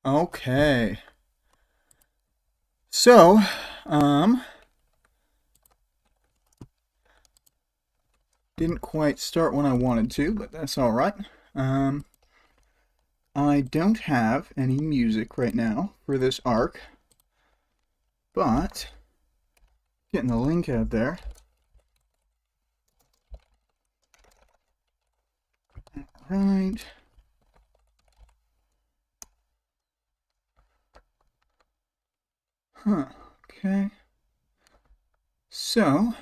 Okay. So, um, didn't quite start when I wanted to, but that's all right. Um, I don't have any music right now for this arc, but getting the link out there. Right. Huh. Okay. So,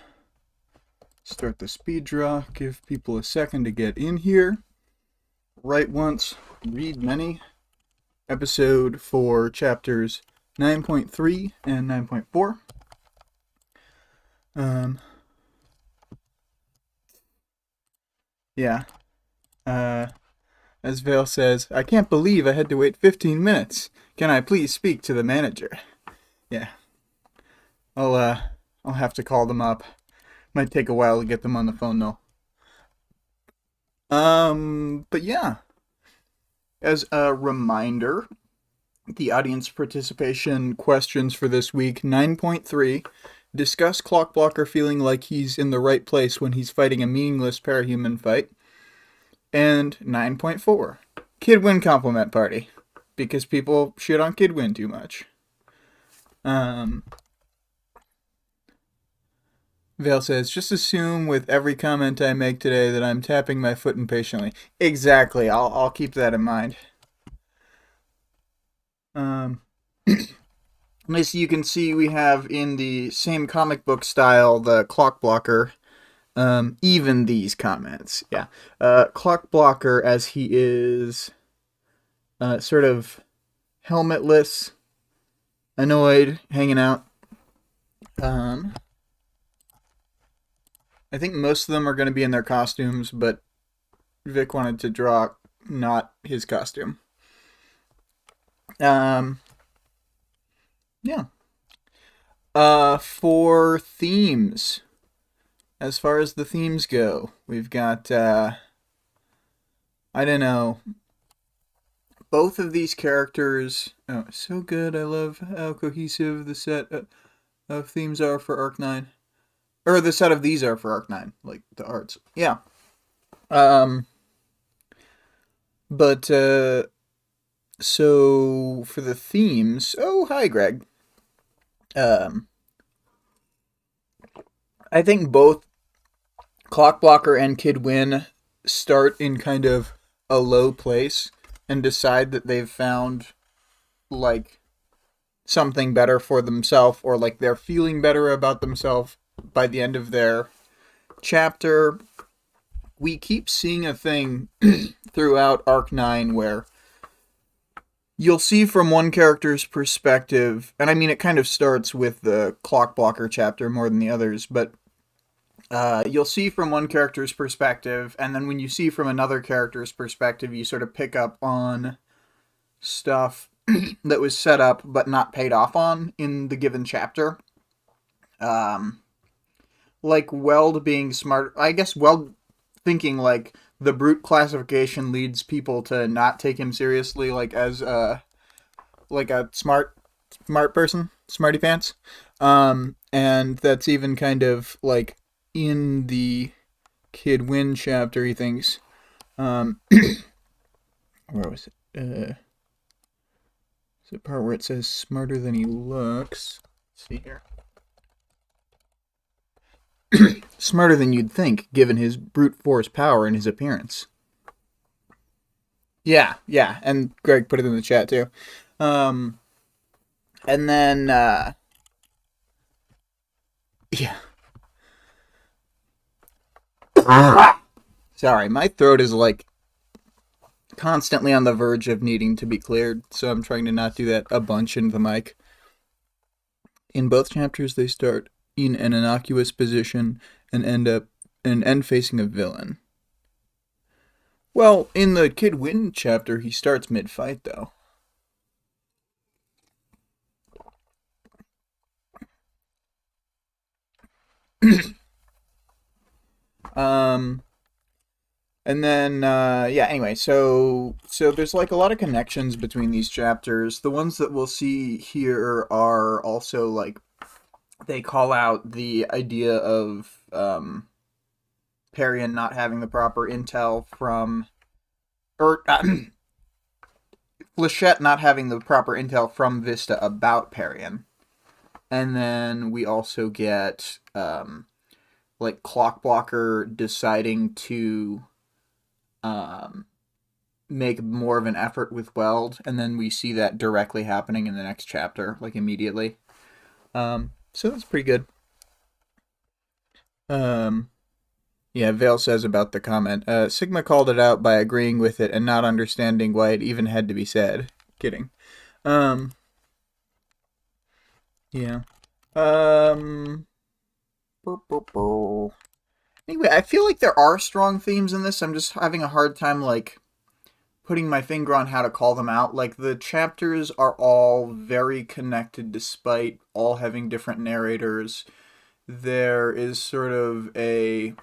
start the speed draw, give people a second to get in here. Write once, read many. Episode for chapters 9.3 and 9.4. Um, yeah. Uh, as Vale says, I can't believe I had to wait 15 minutes. Can I please speak to the manager? Yeah. I'll, uh, I'll have to call them up. Might take a while to get them on the phone though. But yeah. As a reminder, the audience participation questions for this week 9.3. Discuss Clockblocker feeling like he's in the right place when he's fighting a meaningless parahuman fight. And 9.4. Kidwin compliment party. Because people shit on Kidwin too much. Um, Vale says, just assume with every comment I make today that I'm tapping my foot impatiently. Exactly. I'll keep that in mind. Um, as you can see, we have in the same comic book style the clock blocker. Even these comments. Yeah. Clock blocker, as he is sort of helmetless, annoyed, hanging out. Um, I think most of them are going to be in their costumes, but Vic wanted to draw not his costume. Um, yeah. For themes, as far as the themes go, we've got I don't know. Both of these characters, oh, so good. I love how cohesive the set of themes are for Arc 9. Or the set of these are for Arc 9, like the arts. Yeah. Um, but so for the themes, oh hi Greg. Um, I think both Clockblocker and Kid Win start in kind of a low place and decide that they've found like something better for themselves, or like they're feeling better about themselves by the end of their chapter. We keep seeing a thing throughout Arc 9 where you'll see from one character's perspective, and I mean, it kind of starts with the Clock Blocker chapter more than the others, but you'll see from one character's perspective, and then when you see from another character's perspective, you sort of pick up on stuff that was set up but not paid off on in the given chapter. Um, like Weld being smart. I guess Weld thinking like the brute classification leads people to not take him seriously, like as like a smart person, smarty pants. And that's even kind of like in the Kid Win chapter. He thinks, where was it? Is the part where it says smarter than he looks? Let's see here. Smarter than you'd think, given his brute force power and his appearance. Yeah, and Greg put it in the chat too. Um, and then, yeah. Sorry, my throat is like constantly on the verge of needing to be cleared, so I'm trying to not do that a bunch into the mic. In both chapters, they start in an innocuous position and end facing a villain. Well, in the Kid Win chapter, he starts mid-fight, though. um, And then, yeah, anyway, so there's like a lot of connections between these chapters. The ones that we'll see here are also like, they call out the idea of Parian not having the proper intel from, or Flechette not having the proper intel from Vista about Parian. And then we also get like Clockblocker deciding to make more of an effort with Weld, and then we see that directly happening in the next chapter, like immediately. So that's pretty good. Yeah, Vale says about the comment, Sigma called it out by agreeing with it and not understanding why it even had to be said. Kidding. Yeah. Anyway, I feel like there are strong themes in this. I'm just having a hard time, like, putting my finger on how to call them out. Like, the chapters are all very connected despite all having different narrators. There is sort of a...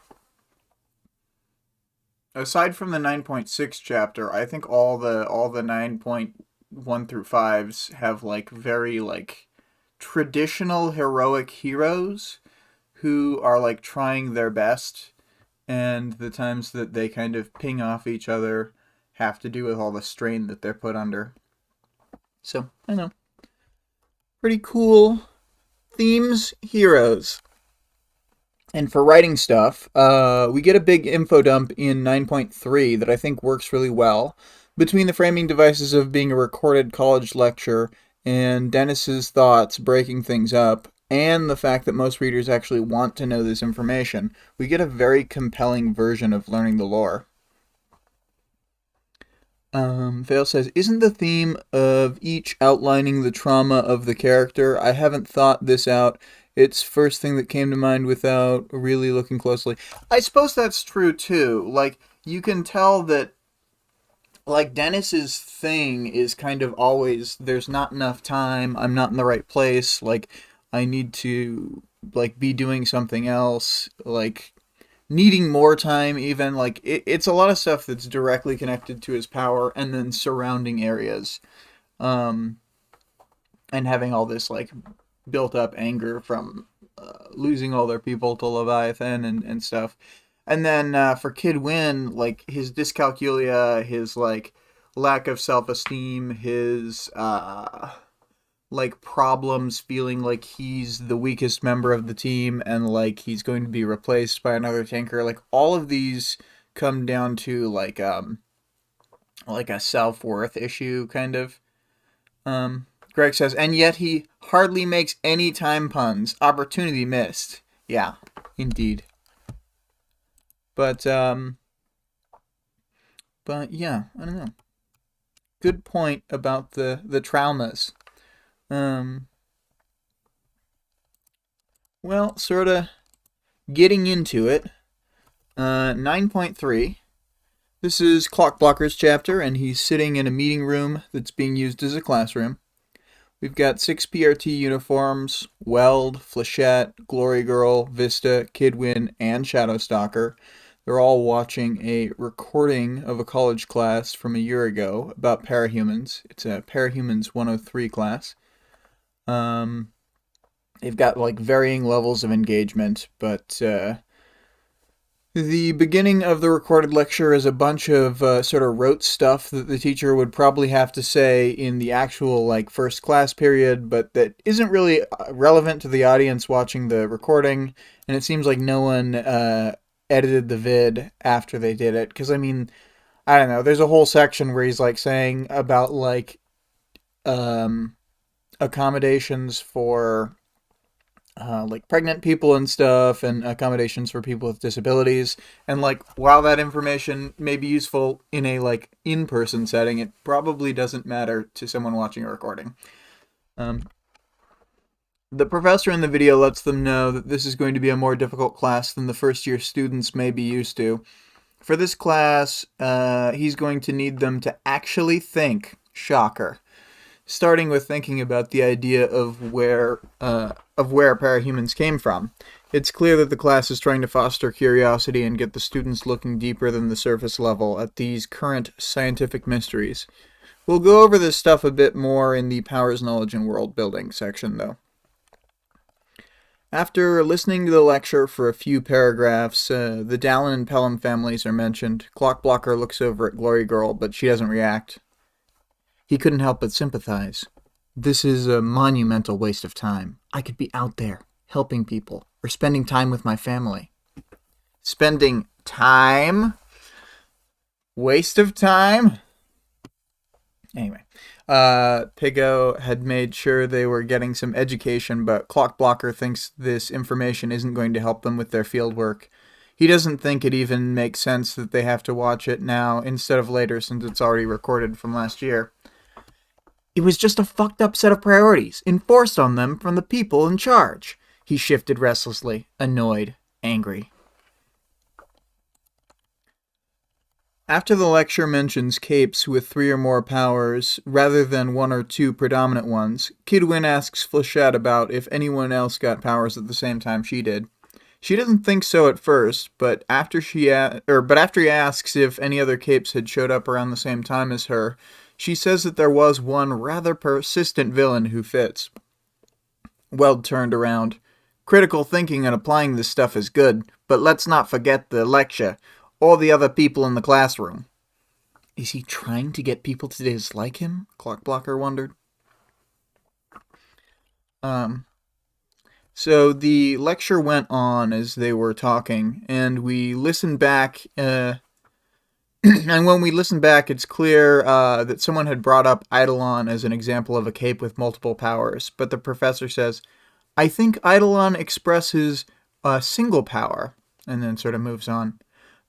Aside from the 9.6 chapter, I think all the 9.1 through 5s have, like, very, like, traditional heroic heroes who are, like, trying their best, and the times that they kind of ping off each other have to do with all the strain that they're put under. So, I know. Pretty cool themes, heroes. And for writing stuff, we get a big info dump in 9.3 that I think works really well. Between the framing devices of being a recorded college lecture and Dennis's thoughts breaking things up, and the fact that most readers actually want to know this information, we get a very compelling version of learning the lore. Vale says, isn't the theme of each outlining the trauma of the character? I haven't thought this out. It's first thing that came to mind without really looking closely. I suppose that's true, too. Like, you can tell that, like, Dennis's thing is kind of always, there's not enough time, I'm not in the right place, like, I need to, like, be doing something else, like, needing more time even, like, it's a lot of stuff that's directly connected to his power, and then surrounding areas, and having all this, like, built up anger from losing all their people to Leviathan and stuff. And then for Kid Win, like, his dyscalculia, his, like, lack of self-esteem, his like, problems feeling like he's the weakest member of the team and, like, he's going to be replaced by another tanker. Like, all of these come down to, like a self-worth issue, kind of. Greg says, and yet he hardly makes any time puns. Opportunity missed. Yeah, indeed. But yeah, I don't know. Good point about the traumas. Well, sort of getting into it. 9.3. This is Clockblocker's chapter, and he's sitting in a meeting room that's being used as a classroom. We've got 6 PRT uniforms: Weld, Flechette, Glory Girl, Vista, Kidwin, and Shadowstalker. They're all watching a recording of a college class from a year ago about parahumans. It's a Parahumans 103 class. They've got, like, varying levels of engagement, but the beginning of the recorded lecture is a bunch of sort of rote stuff that the teacher would probably have to say in the actual, like, first class period, but that isn't really relevant to the audience watching the recording, and it seems like no one edited the vid after they did it, because, I mean, I don't know, there's a whole section where he's, like, saying about, like, accommodations for like pregnant people and stuff, and accommodations for people with disabilities. And, like, while that information may be useful in a, like, in-person setting, it probably doesn't matter to someone watching a recording. The professor in the video lets them know that this is going to be a more difficult class than the first-year students may be used to. For this class, he's going to need them to actually think. Shocker. starting with thinking about the idea of where parahumans came from. It's clear that the class is trying to foster curiosity and get the students looking deeper than the surface level at these current scientific mysteries. We'll go over this stuff a bit more in the Powers, Knowledge, and World Building section, though. After listening to the lecture for a few paragraphs, the Dallin and Pelham families are mentioned. Clockblocker looks over at Glory Girl, but she doesn't react. He couldn't help but sympathize. This is a monumental waste of time. I could be out there, helping people, or spending time with my family. Spending time? Waste of time? Anyway, Pigo had made sure they were getting some education, but Clockblocker thinks this information isn't going to help them with their fieldwork. He doesn't think it even makes sense that they have to watch it now instead of later, since it's already recorded from last year. It was just a fucked up set of priorities, enforced on them from the people in charge. He shifted restlessly, annoyed, angry. After the lecture mentions capes with 3 or more powers, rather than 1 or 2 predominant ones, Kidwin asks Flechette about if anyone else got powers at the same time she did. She doesn't think so at first, but after he asks if any other capes had showed up around the same time as her, she says that there was one rather persistent villain who fits. Weld turned around. Critical thinking and applying this stuff is good, but let's not forget the lecture. All the other people in the classroom. Is he trying to get people to dislike him? Clockblocker wondered. So the lecture went on as they were talking, and we listened back, and when we listened back, it's clear that someone had brought up Eidolon as an example of a cape with multiple powers, but the professor says, I think Eidolon expresses a single power, and then sort of moves on,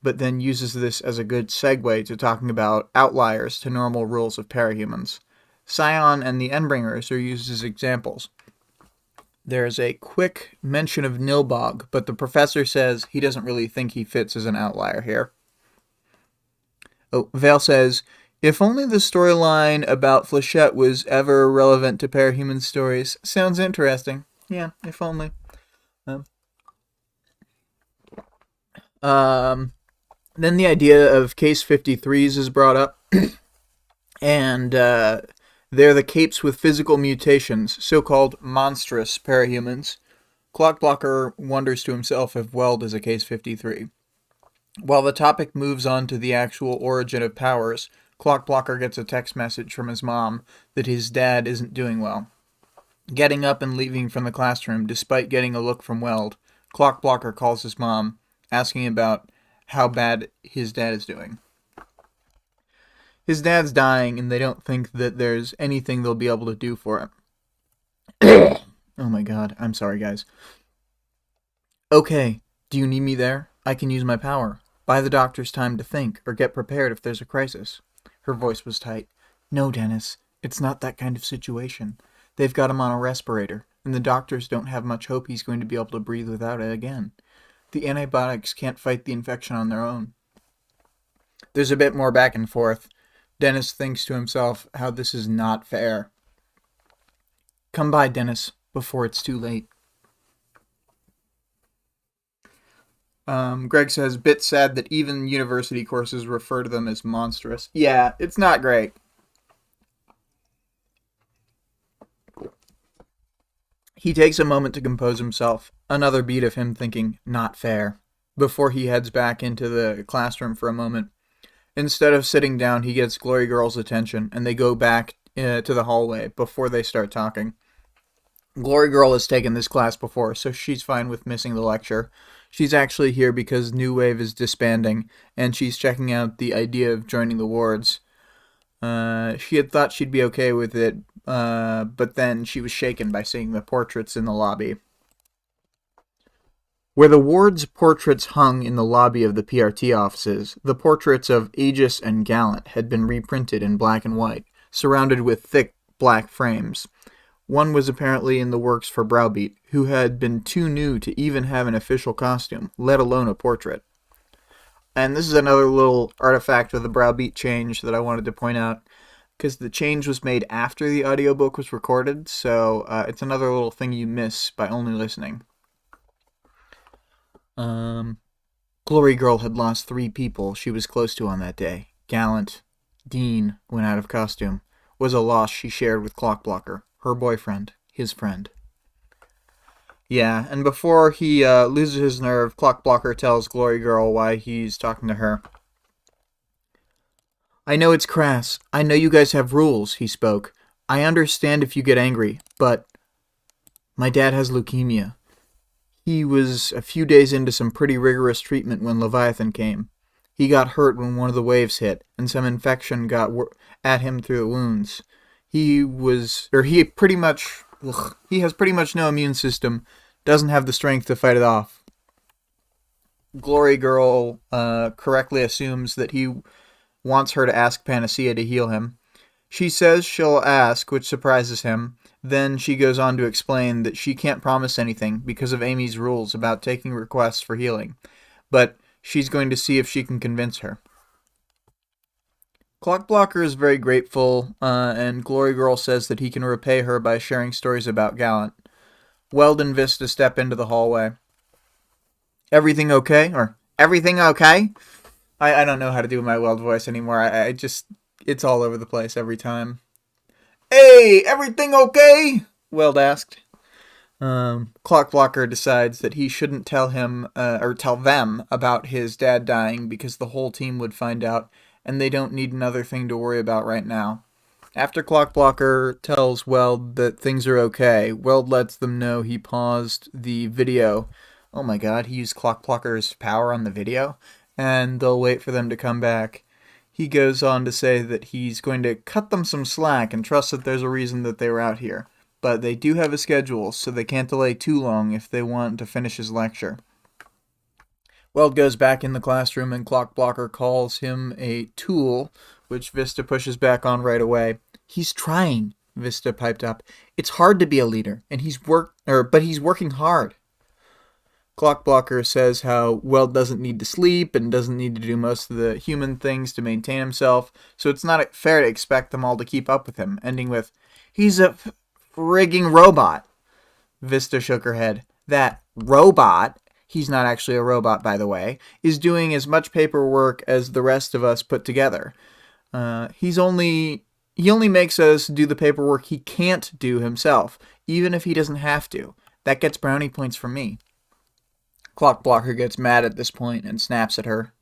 but then uses this as a good segue to talking about outliers to normal rules of parahumans. Scion and the Endbringers are used as examples. There's a quick mention of Nilbog, but the professor says he doesn't really think he fits as an outlier here. Vale says, if only the storyline about Flechette was ever relevant to parahuman stories. Sounds interesting. Yeah, if only. Then the idea of Case 53s is brought up, and they're the capes with physical mutations, so-called monstrous parahumans. Clockblocker wonders to himself if Weld is a Case 53. While the topic moves on to the actual origin of powers, Clockblocker gets a text message from his mom that his dad isn't doing well. Getting up and leaving from the classroom despite getting a look from Weld, Clockblocker calls his mom, asking about how bad his dad is doing. His dad's dying, and they don't think that there's anything they'll be able to do for him. Oh my god, I'm sorry, guys. Okay, do you need me there? I can use my power. Buy the doctors time to think, or get prepared if there's a crisis. Her voice was tight. No, Dennis, it's not that kind of situation. They've got him on a respirator, and the doctors don't have much hope he's going to be able to breathe without it again. The antibiotics can't fight the infection on their own. There's a bit more back and forth. Dennis thinks to himself how this is not fair. Come by, Dennis, before it's too late. Greg says, bit sad that even university courses refer to them as monstrous. Yeah, it's not great. He takes a moment to compose himself, another beat of him thinking, not fair, before he heads back into the classroom for a moment. Instead of sitting down, he gets Glory Girl's attention, and they go back to the hallway before they start talking. Glory Girl has taken this class before, so she's fine with missing the lecture. She's actually here because New Wave is disbanding, and she's checking out the idea of joining the wards. She had thought she'd be okay with it, but then she was shaken by seeing the portraits in the lobby. Where the ward's portraits hung in the lobby of the PRT offices, the portraits of Aegis and Gallant had been reprinted in black and white, surrounded with thick black frames. One was apparently in the works for Browbeat, who had been too new to even have an official costume, let alone a portrait. And this is another little artifact of the Browbeat change that I wanted to point out. because the change was made after the audiobook was recorded, so it's another little thing you miss by only listening. Glory Girl had lost 3 people she was close to on that day. Gallant, Dean went out of costume, was a loss she shared with Clockblocker, her boyfriend, his friend. Yeah, and before he loses his nerve, Clockblocker tells Glory Girl why he's talking to her. I know it's crass. I know you guys have rules, he spoke. I understand if you get angry, but my dad has leukemia. He was a few days into some pretty rigorous treatment when Leviathan came. He got hurt when one of the waves hit, and some infection got at him through the wounds. He has pretty much no immune system, doesn't have the strength to fight it off. Glory Girl correctly assumes that he wants her to ask Panacea to heal him. She says she'll ask, which surprises him. Then she goes on to explain that she can't promise anything because of Amy's rules about taking requests for healing, but she's going to see if she can convince her. Clockblocker is very grateful, and Glory Girl says that he can repay her by sharing stories about Gallant. Weld and Vista step into the hallway. Everything okay? Or, everything okay? I don't know how to do my Weld voice anymore. It's all over the place every time. Hey, everything okay? Weld asked. Clockblocker decides that he shouldn't tell them about his dad dying because the whole team would find out, and they don't need another thing to worry about right now. After Clockblocker tells Weld that things are okay, Weld lets them know he paused the video. Oh my god, he used Clockblocker's power on the video? And they'll wait for them to come back. He goes on to say that he's going to cut them some slack and trust that there's a reason that they were out here. But they do have a schedule, so they can't delay too long if they want to finish his lecture. Weld goes back in the classroom and Clockblocker calls him a tool, which Vista pushes back on right away. He's trying, Vista piped up. It's hard to be a leader, and but he's working hard. Clockblocker says how Weld doesn't need to sleep and doesn't need to do most of the human things to maintain himself, so it's not fair to expect them all to keep up with him, ending with, he's a frigging robot. Vista shook her head. That robot, he's not actually a robot by the way, is doing as much paperwork as the rest of us put together. He only makes us do the paperwork he can't do himself, even if he doesn't have to. That gets brownie points from me. Clockblocker gets mad at this point and snaps at her.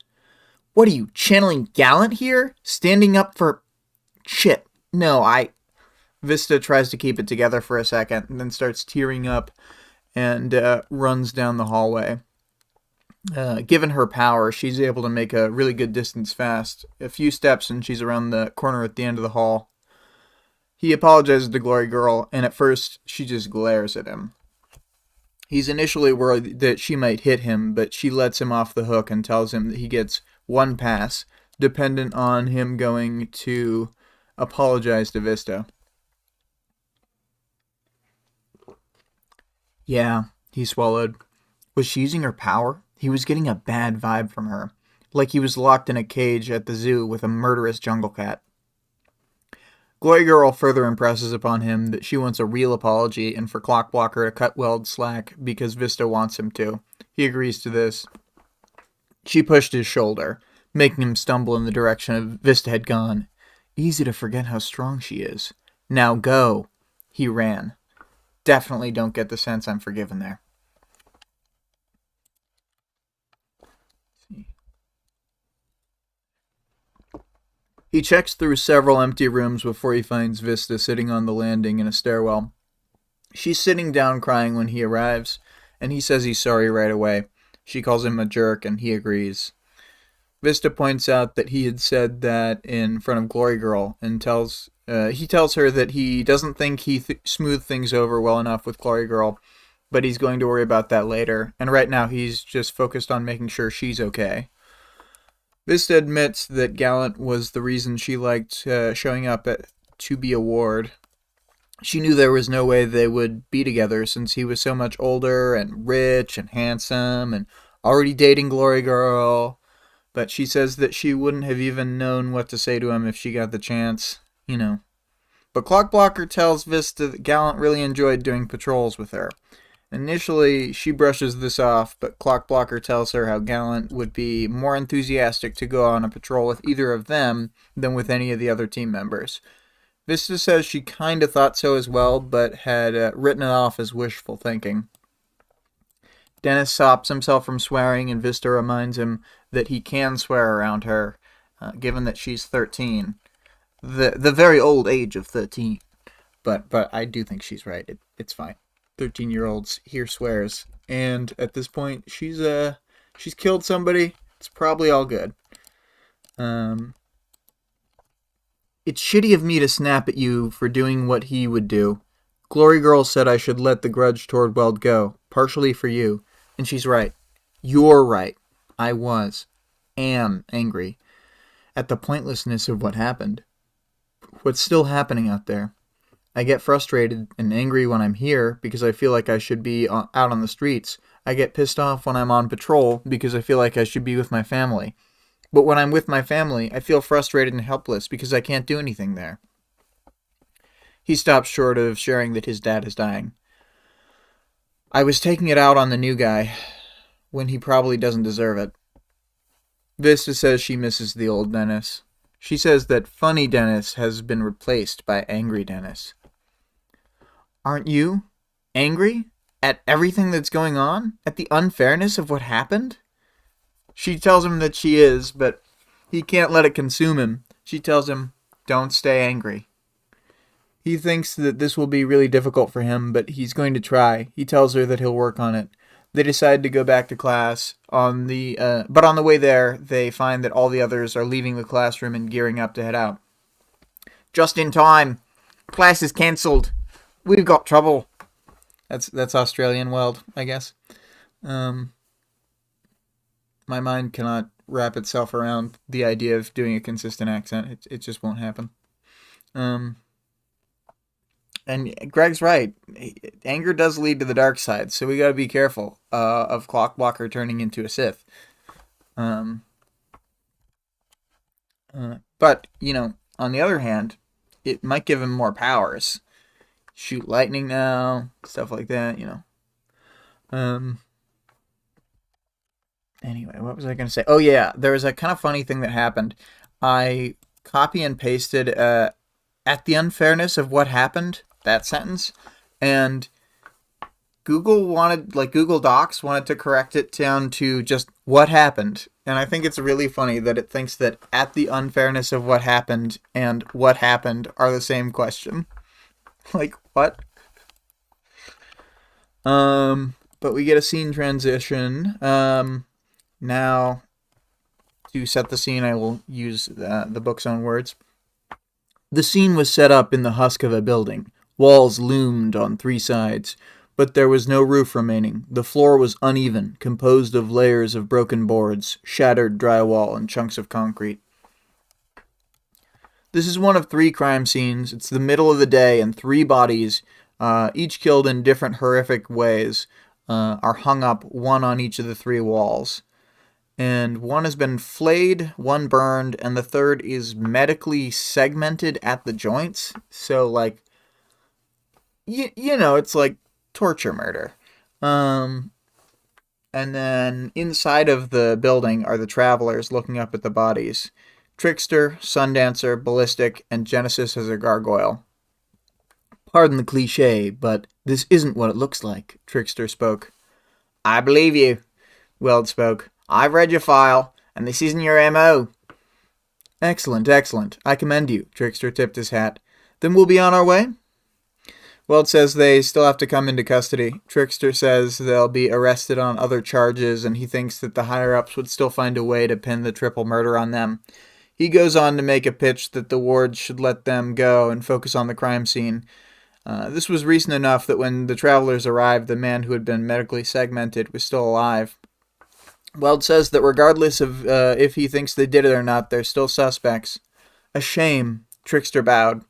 What are you, channeling Gallant here? Standing up for... Shit. No, Vista tries to keep it together for a second and then starts tearing up and runs down the hallway. Given her power, she's able to make a really good distance fast. A few steps and she's around the corner at the end of the hall. He apologizes to Glory Girl, and at first she just glares at him. He's initially worried that she might hit him, but she lets him off the hook and tells him that he gets one pass, dependent on him going to apologize to Vista. Yeah, he swallowed. Was she using her power? He was getting a bad vibe from her, like he was locked in a cage at the zoo with a murderous jungle cat. Glory Girl further impresses upon him that she wants a real apology and for Clockblocker to cut Weld slack because Vista wants him to. He agrees to this. She pushed his shoulder, making him stumble in the direction Vista had gone. Easy to forget how strong she is. Now go. He ran. Definitely don't get the sense I'm forgiven there. He checks through several empty rooms before he finds Vista sitting on the landing in a stairwell. She's sitting down crying when he arrives, and he says he's sorry right away. She calls him a jerk, and he agrees. Vista points out that he had said that in front of Glory Girl, and tells her that he doesn't think he smoothed things over well enough with Glory Girl, but he's going to worry about that later, and right now he's just focused on making sure she's okay. Vista admits that Gallant was the reason she liked showing up at To Be a Ward. She knew there was no way they would be together since he was so much older and rich and handsome and already dating Glory Girl, but she says that she wouldn't have even known what to say to him if she got the chance. you know. But Clockblocker tells Vista that Gallant really enjoyed doing patrols with her. Initially, she brushes this off, but Clockblocker tells her how Gallant would be more enthusiastic to go on a patrol with either of them than with any of the other team members. Vista says she kinda thought so as well, but had written it off as wishful thinking. Dennis stops himself from swearing, and Vista reminds him that he can swear around her, given that she's 13. The very old age of 13. But I do think she's right. It's fine. 13-year-olds hear swears, and at this point she's killed somebody. It's probably all good. It's shitty of me to snap at you for doing what he would do. Glory Girl said I should let the grudge toward Weld go, partially for you. And she's right. You're right. I am angry at the pointlessness of what happened. What's still happening out there. I get frustrated and angry when I'm here because I feel like I should be out on the streets. I get pissed off when I'm on patrol because I feel like I should be with my family. But when I'm with my family, I feel frustrated and helpless because I can't do anything there. He stops short of sharing that his dad is dying. I was taking it out on the new guy when he probably doesn't deserve it. Vista says she misses the old Dennis. She says that funny Dennis has been replaced by angry Dennis. Aren't you angry at everything that's going on? At the unfairness of what happened? She tells him that she is, but he can't let it consume him. She tells him, don't stay angry. He thinks that this will be really difficult for him, but he's going to try. He tells her that he'll work on it. They decide to go back to class. But on the way there, they find that all the others are leaving the classroom and gearing up to head out. Just in time. Class is cancelled. We've got trouble. That's Australian Weld, I guess. My mind cannot wrap itself around the idea of doing a consistent accent. It just won't happen. And Greg's right. Anger does lead to the dark side, so we gotta be careful of Clockblocker turning into a Sith. But, on the other hand, it might give him more powers. Shoot lightning now, stuff like that, Anyway, what was I going to say? Oh, yeah, there was a kind of funny thing that happened. I copy and pasted at the unfairness of what happened, that sentence, and Google Docs wanted to correct it down to just what happened. And I think it's really funny that it thinks that at the unfairness of what happened and what happened are the same question. Like, what? But we get a scene transition. Now, to set the scene, I will use the book's own words. The scene was set up in the husk of a building. Walls loomed on three sides, but there was no roof remaining. The floor was uneven, composed of layers of broken boards, shattered drywall, and chunks of concrete. This is one of three crime scenes. It's the middle of the day, and three bodies, each killed in different horrific ways, are hung up, one on each of the three walls. And one has been flayed, one burned, and the third is medically segmented at the joints. So, like, it's like torture murder. And then inside of the building are the travelers looking up at the bodies. Trickster, Sundancer, Ballistic, and Genesis as a gargoyle. Pardon the cliche, but this isn't what it looks like, Trickster spoke. I believe you, Weld spoke. I've read your file, and this isn't your M.O. Excellent, excellent. I commend you, Trickster tipped his hat. Then we'll be on our way? Weld says they still have to come into custody. Trickster says they'll be arrested on other charges, and he thinks that the higher-ups would still find a way to pin the triple murder on them. He goes on to make a pitch that the wards should let them go and focus on the crime scene. This was recent enough that when the travelers arrived, the man who had been medically segmented was still alive. Weld says that regardless of if he thinks they did it or not, they're still suspects. A shame, Trickster bowed.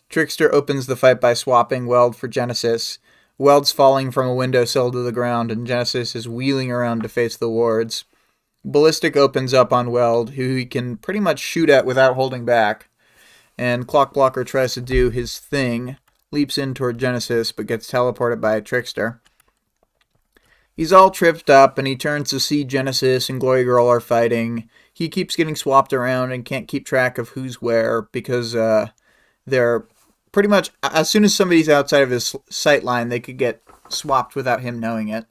Trickster opens the fight by swapping Weld for Genesis. Weld's falling from a windowsill to the ground, and Genesis is wheeling around to face the wards. Ballistic opens up on Weld, who he can pretty much shoot at without holding back. and Clockblocker tries to do his thing, leaps in toward Genesis, but gets teleported by a trickster. He's all tripped up, and he turns to see Genesis and Glory Girl are fighting. He keeps getting swapped around and can't keep track of who's where because they're pretty much, as soon as somebody's outside of his sight line, they could get swapped without him knowing it.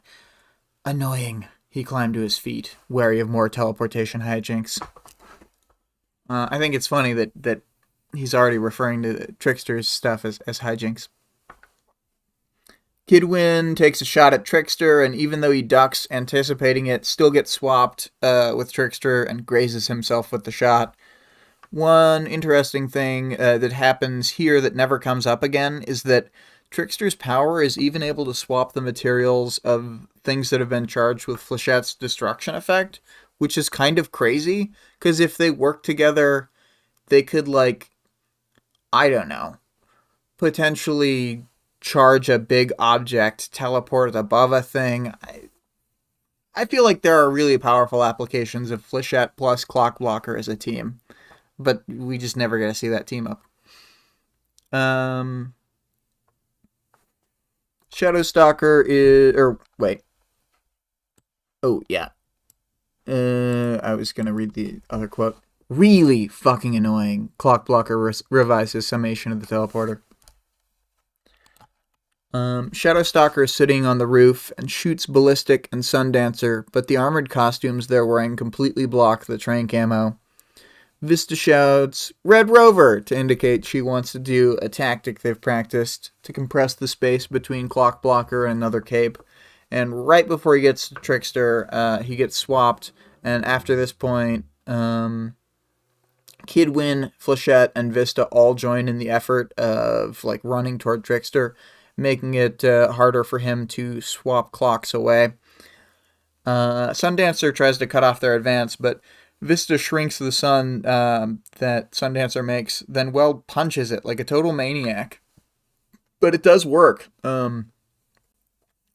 Annoying. He climbed to his feet, wary of more teleportation hijinks. I think it's funny that he's already referring to Trickster's stuff as hijinks. Kidwin takes a shot at Trickster, and even though he ducks, anticipating it, still gets swapped with Trickster and grazes himself with the shot. One interesting thing that happens here that never comes up again is that Trickster's power is even able to swap the materials of things that have been charged with Flechette's destruction effect, which is kind of crazy, because if they work together, they could, I don't know, potentially charge a big object, teleport it above a thing. I feel like there are really powerful applications of Flechette plus Clockblocker as a team, but we just never get to see that team up. Shadowstalker is... Oh, yeah. I was going to read the other quote. Really fucking annoying. Clockblocker revises his summation of the teleporter. Shadowstalker is sitting on the roof and shoots Ballistic and Sundancer, but the armored costumes they're wearing completely block the train camo. Vista shouts, Red Rover, to indicate she wants to do a tactic they've practiced to compress the space between Clockblocker and another cape. And right before he gets to Trickster, he gets swapped, and after this point, Kidwin, Flechette, and Vista all join in the effort of running toward Trickster, making it harder for him to swap clocks away. Sundancer tries to cut off their advance, but Vista shrinks the sun that Sundancer makes, then Weld punches it like a total maniac. But it does work.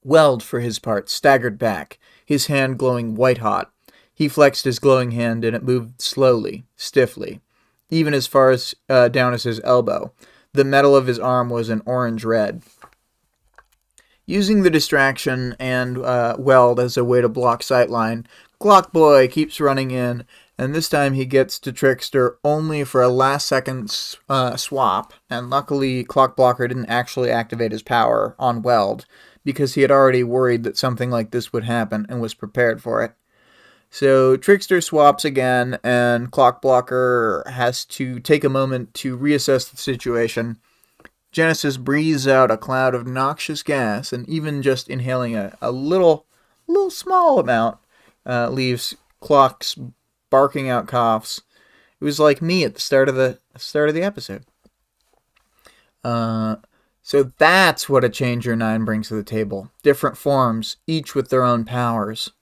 Weld, for his part, staggered back, his hand glowing white-hot. He flexed his glowing hand, and it moved slowly, stiffly, even as far as down as his elbow. The metal of his arm was an orange-red. Using the distraction and Weld as a way to block sightline, Clockboy keeps running in, and this time he gets to Trickster only for a last-second swap, and luckily Clockblocker didn't actually activate his power on Weld, because he had already worried that something like this would happen and was prepared for it. So Trickster swaps again, and Clockblocker has to take a moment to reassess the situation. Genesis breathes out a cloud of noxious gas, and even just inhaling a little small amount leaves Clocks barking out coughs. It was like me at the start of the episode. So that's what a Changer 9 brings to the table. Different forms, each with their own powers.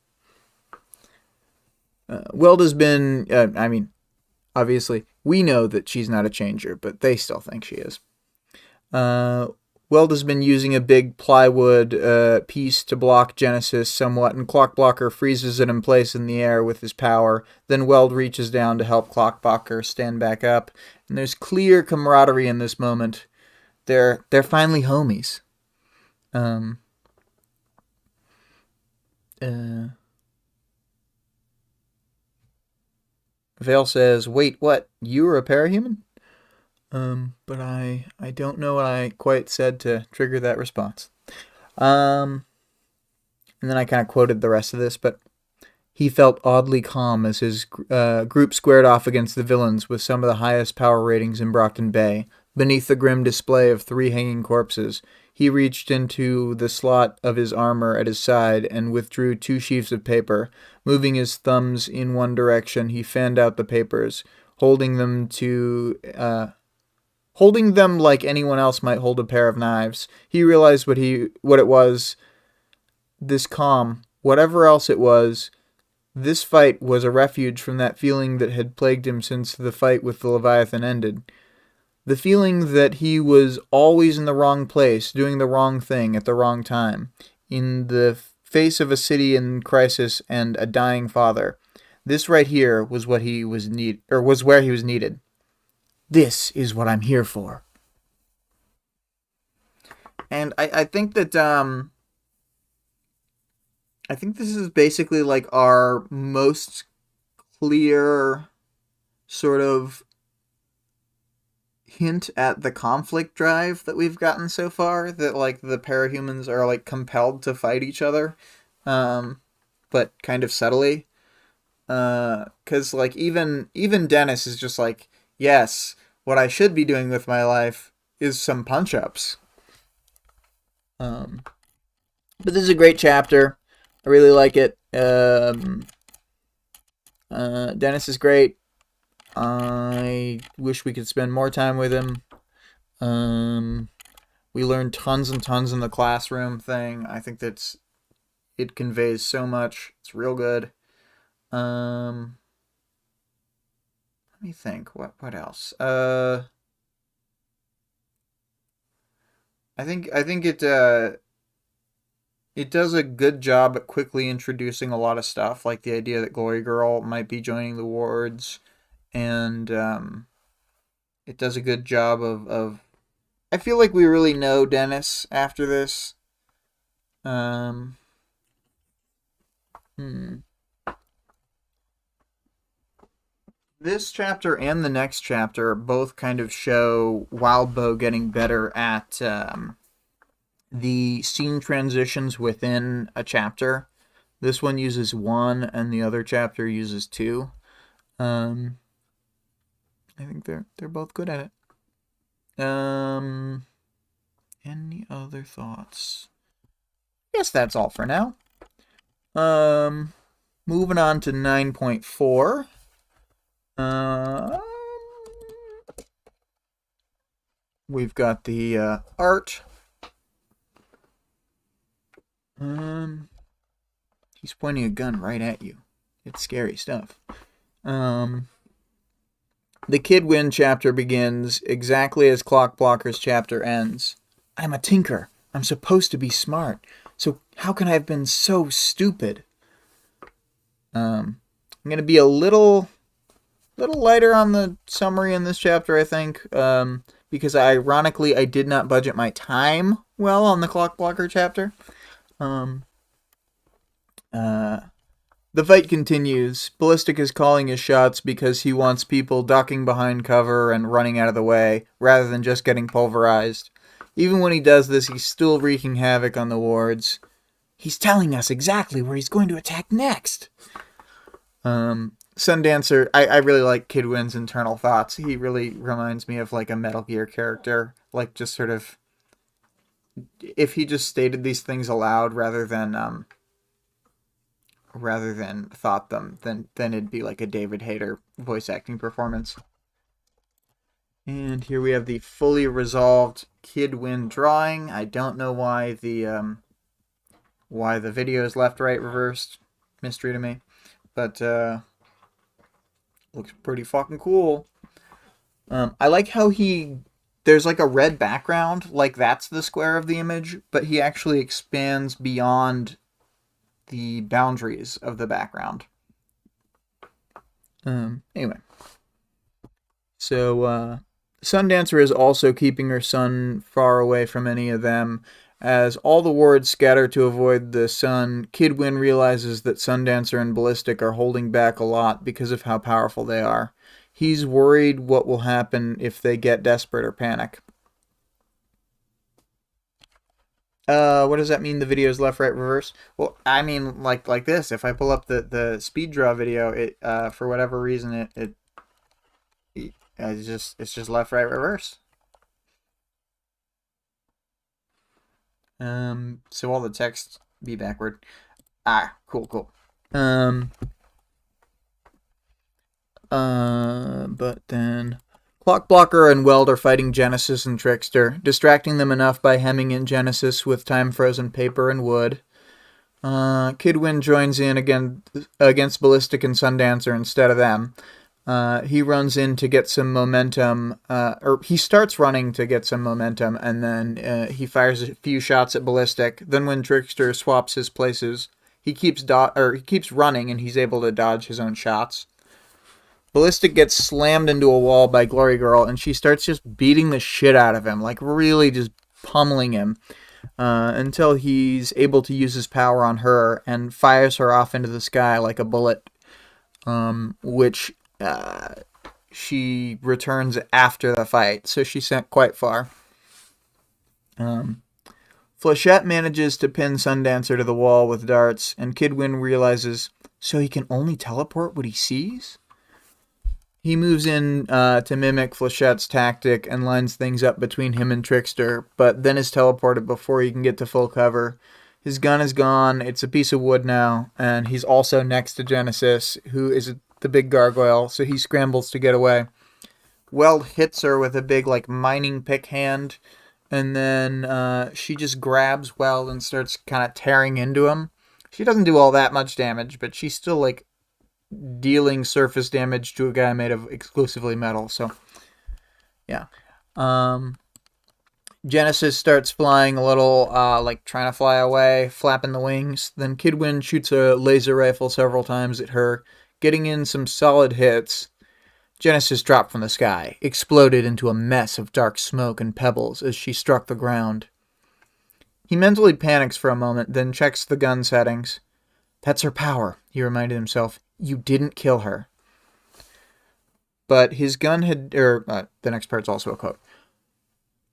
Weld has been, obviously, we know that she's not a Changer, but they still think she is. Weld has been using a big plywood piece to block Genesis somewhat, and Clockblocker freezes it in place in the air with his power. Then Weld reaches down to help Clockblocker stand back up, and there's clear camaraderie in this moment. They're finally homies. Vale says, "Wait, what? You were a parahuman?" But I don't know what I quite said to trigger that response. And then I kind of quoted the rest of this, but he felt oddly calm as his group squared off against the villains with some of the highest power ratings in Brockton Bay. Beneath the grim display of 3 hanging corpses, he reached into the slot of his armor at his side and withdrew 2 sheafs of paper. Moving his thumbs in one direction, he fanned out the papers, holding them like anyone else might hold a pair of knives. He realized what it was. This calm, whatever else it was, this fight was a refuge from that feeling that had plagued him since the fight with the Leviathan ended. The feeling that he was always in the wrong place, doing the wrong thing at the wrong time, in the face of a city in crisis and a dying father. This right here was what he was where he was needed. This is what I'm here for. And I think that I think this is basically like our most clear sort of hint at the conflict drive that we've gotten so far, that like the parahumans are like compelled to fight each other, but kind of subtly. Because like even Dennis is just like, yes, what I should be doing with my life is some punch-ups. But this is a great chapter. I really like it. Dennis is great. I wish we could spend more time with him. We learned tons and tons in the classroom thing. I think it conveys so much. It's real good. Let me think. What else? I think it does a good job at quickly introducing a lot of stuff, like the idea that Glory Girl might be joining the wards, and it does a good job of I feel like we really know Dennis after this. This chapter and the next chapter both kind of show Wildbow getting better at the scene transitions within a chapter. This one uses 1, and the other chapter uses 2. I think they're both good at it. Any other thoughts? I guess that's all for now. Moving on to 9.4. We've got the art. He's pointing a gun right at you. It's scary stuff. The Kid Win chapter begins exactly as Clockblocker's chapter ends. I'm a tinker. I'm supposed to be smart. So how can I have been so stupid? I'm going to be a little lighter on the summary in this chapter, I think, because ironically I did not budget my time well on the Clockblocker chapter. The fight continues. Ballistic is calling his shots because he wants people ducking behind cover and running out of the way, rather than just getting pulverized. Even when he does this, he's still wreaking havoc on the wards. He's telling us exactly where he's going to attack next. Sundancer, I really like Kid Win's internal thoughts. He really reminds me of like a Metal Gear character. Like just sort of, if he just stated these things aloud rather than thought them, then it'd be like a David Hayter voice acting performance. And here we have the fully resolved Kid Win drawing. I don't know why the video is left, right, reversed. Mystery to me. But looks pretty fucking cool. I like how there's like a red background, like that's the square of the image, but he actually expands beyond the boundaries of the background. Anyway. So, Sundancer is also keeping her son far away from any of them. As all the wards scatter to avoid the sun, Kid Win realizes that Sundancer and Ballistic are holding back a lot because of how powerful they are. He's worried what will happen if they get desperate or panic. What does that mean? The video is left, right, reverse? Well, I mean, like this. If I pull up the speed draw video, it for whatever reason it's just left, right, reverse. So all the text be backward. Cool. But then Clockblocker and Weld are fighting Genesis and Trickster, distracting them enough by hemming in Genesis with time-frozen paper and wood. Kid Win joins in again against Ballistic and Sundancer instead of them. He runs in to get some momentum, or he starts running to get some momentum, and then he fires a few shots at Ballistic. Then when Trickster swaps his places, he keeps running, and he's able to dodge his own shots. Ballistic gets slammed into a wall by Glory Girl, and she starts just beating the shit out of him, like really just pummeling him, until he's able to use his power on her and fires her off into the sky like a bullet, which she returns after the fight, so she sent quite far. Flechette manages to pin Sundancer to the wall with darts, and Kid Win realizes, so he can only teleport what he sees? He moves in to mimic Flechette's tactic and lines things up between him and Trickster, but then is teleported before he can get to full cover. His gun is gone, it's a piece of wood now, and he's also next to Genesis, who is the big gargoyle, so he scrambles to get away. Weld hits her with a big, like, mining pick hand, and then she just grabs Weld and starts kind of tearing into him. She doesn't do all that much damage, but she's still, like, dealing surface damage to a guy made of exclusively metal, so yeah. Genesis starts flying a little, like trying to fly away, flapping the wings. Then Kid Win shoots a laser rifle several times at her, getting in some solid hits. Genesis dropped from the sky, exploded into a mess of dark smoke and pebbles as she struck the ground. He mentally panics for a moment, then checks the gun settings. That's her power, he reminded himself. You didn't kill her. But his gun had, the next part's also a quote.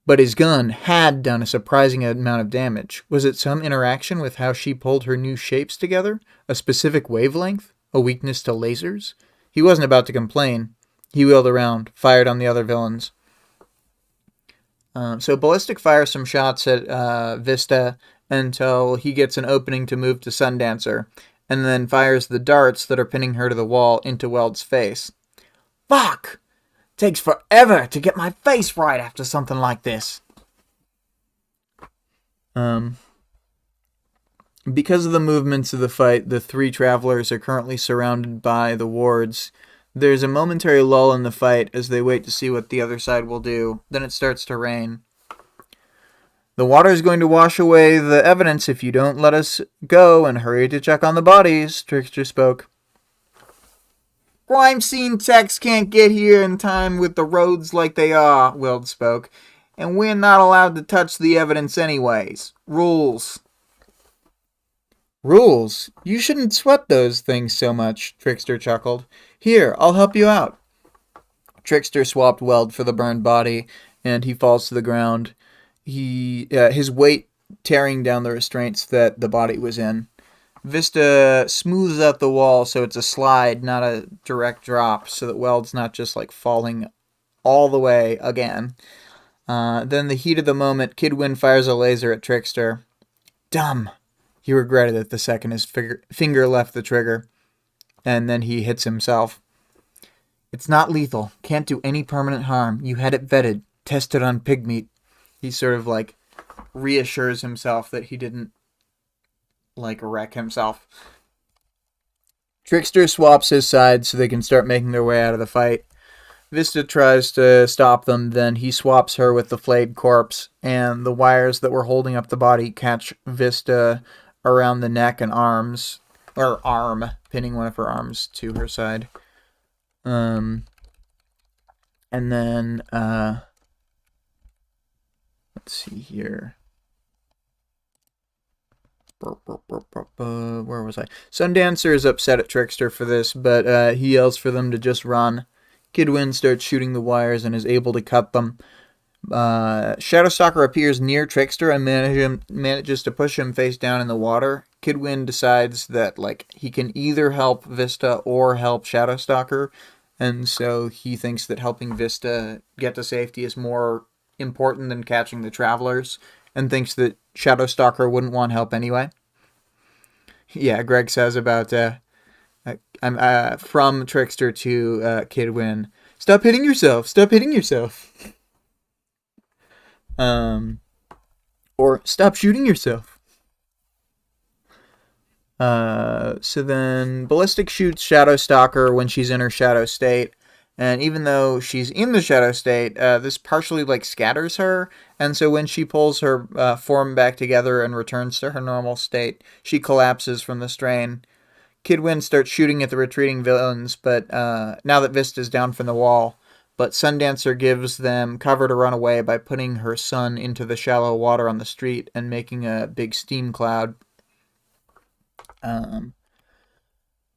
But his gun had done a surprising amount of damage. Was it some interaction with how she pulled her new shapes together? A specific wavelength? A weakness to lasers? He wasn't about to complain. He wheeled around, fired on the other villains. So Ballistic fires some shots at Vista until he gets an opening to move to Sundancer, and then fires the darts that are pinning her to the wall into Weld's face. Fuck! Takes forever to get my face right after something like this. Because of the movements of the fight, the three travelers are currently surrounded by the wards. There's a momentary lull in the fight as they wait to see what the other side will do. Then it starts to rain. The water is going to wash away the evidence if you don't let us go and hurry to check on the bodies, Trickster spoke. Crime scene techs can't get here in time with the roads like they are, Weld spoke, and we're not allowed to touch the evidence anyways. Rules. Rules? You shouldn't sweat those things so much, Trickster chuckled. Here, I'll help you out. Trickster swapped Weld for the burned body, and he falls to the ground. His weight tearing down the restraints that the body was in. Vista smooths out the wall so it's a slide, not a direct drop, so that Weld's not just like falling all the way again. Then the heat of the moment, Kid Win fires a laser at Trickster. Dumb. He regretted it the second his finger left the trigger, and then he hits himself. It's not lethal. Can't do any permanent harm. You had it vetted. Tested on pig meat. He sort of like reassures himself that he didn't like wreck himself. Trickster swaps his side so they can start making their way out of the fight. Vista tries to stop them, then he swaps her with the flayed corpse, and the wires that were holding up the body catch Vista around the neck and arms, or arm, pinning one of her arms to her side. And then, let's see here. Where was I? Sundancer is upset at Trickster for this, but he yells for them to just run. Kid Win starts shooting the wires and is able to cut them. Shadowstalker appears near Trickster and manages to push him face down in the water. Kid Win decides that like he can either help Vista or help Shadowstalker, and so he thinks that helping Vista get to safety is more important than catching the travelers, and thinks that Shadowstalker wouldn't want help anyway. Yeah, Greg says about I'm from Trickster to Kid Win. Stop hitting yourself. Stop hitting yourself. Or stop shooting yourself. So then Ballistic shoots Shadowstalker when she's in her shadow state. And even though she's in the shadow state, this partially like scatters her. And so when she pulls her form back together and returns to her normal state, she collapses from the strain. Kid Win starts shooting at the retreating villains, but now that Vista's down from the wall, but Sundancer gives them cover to run away by putting her son into the shallow water on the street and making a big steam cloud.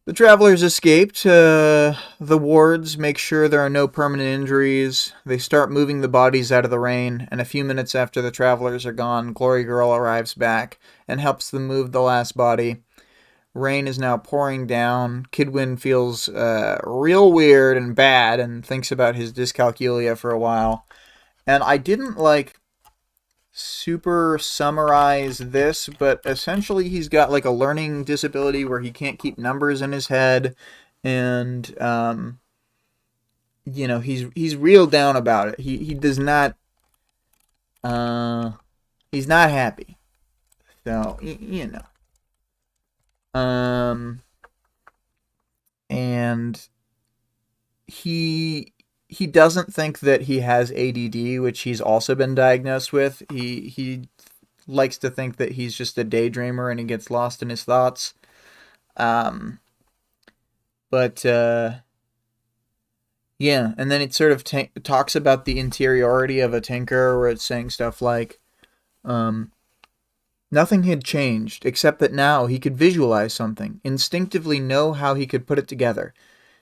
The travelers escaped. The wards make sure there are no permanent injuries. They start moving the bodies out of the rain, and a few minutes after the travelers are gone, Glory Girl arrives back and helps them move the last body. Rain is now pouring down. Kidwin feels real weird and bad and thinks about his dyscalculia for a while. And I didn't super summarize this, but essentially he's got a learning disability where he can't keep numbers in his head, and he's real down about it. He does not he's not happy. So and he doesn't think that he has ADD, which he's also been diagnosed with. He likes to think that he's just a daydreamer and he gets lost in his thoughts. And then it sort of talks about the interiority of a tinker, where it's saying stuff like, nothing had changed, except that now he could visualize something, instinctively know how he could put it together.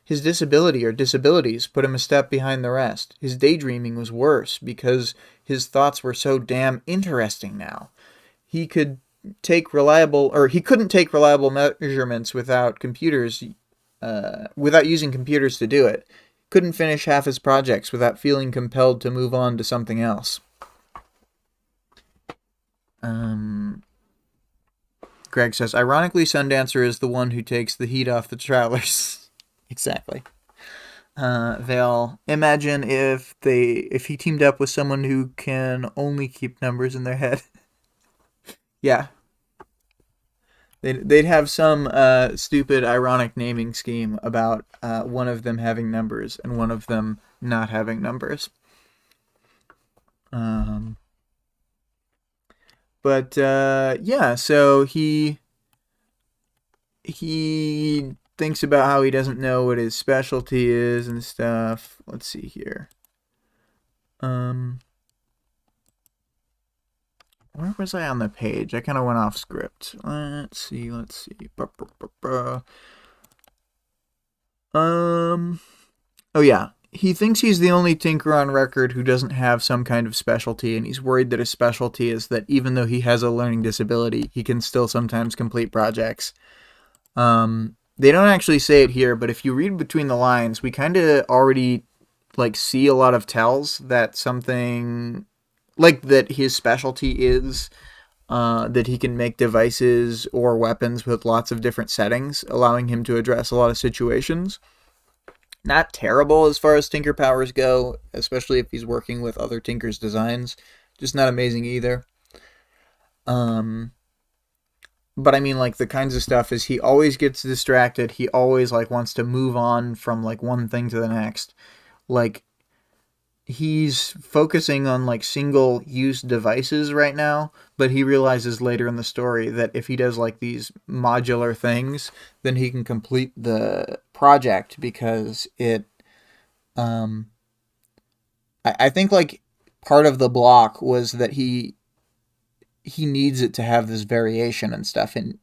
His disability or disabilities put him a step behind the rest. His daydreaming was worse because his thoughts were so damn interesting now. He couldn't take reliable measurements without computers, without using computers to do it. Couldn't finish half his projects without feeling compelled to move on to something else. Greg says, ironically, Sundancer is the one who takes the heat off the travelers. Exactly. They'll imagine if he teamed up with someone who can only keep numbers in their head. Yeah. They'd have some stupid, ironic naming scheme about one of them having numbers and one of them not having numbers. So he thinks about how he doesn't know what his specialty is and stuff. Let's see here. Where was I on the page? I kind of went off script. Let's see. Oh yeah. He thinks he's the only tinker on record who doesn't have some kind of specialty, and he's worried that his specialty is that even though he has a learning disability, he can still sometimes complete projects. They don't actually say it here, but if you read between the lines, we kind of already see a lot of tells that something that his specialty is that he can make devices or weapons with lots of different settings, allowing him to address a lot of situations. Not terrible as far as tinker powers go, especially if he's working with other tinkers' designs. Just not amazing either. But I mean, the kinds of stuff is he always gets distracted. He always wants to move on from one thing to the next. He's focusing on single-use devices right now, but he realizes later in the story that if he does these modular things, then he can complete the project because it I think part of the block was that he needs it to have this variation and stuff, and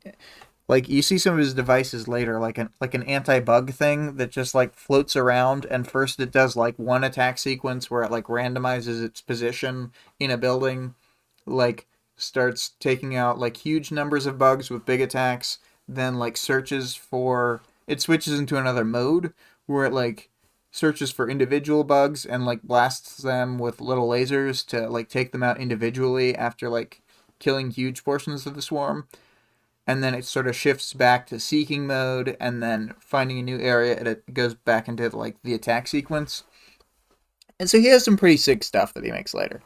you see some of his devices later, like an anti-bug thing that just floats around, and first it does one attack sequence where it randomizes its position in a building, starts taking out huge numbers of bugs with big attacks, then searches for, it switches into another mode where it searches for individual bugs and blasts them with little lasers to take them out individually after killing huge portions of the swarm. And then it sort of shifts back to seeking mode, and then finding a new area, and it goes back into the attack sequence. And so he has some pretty sick stuff that he makes later.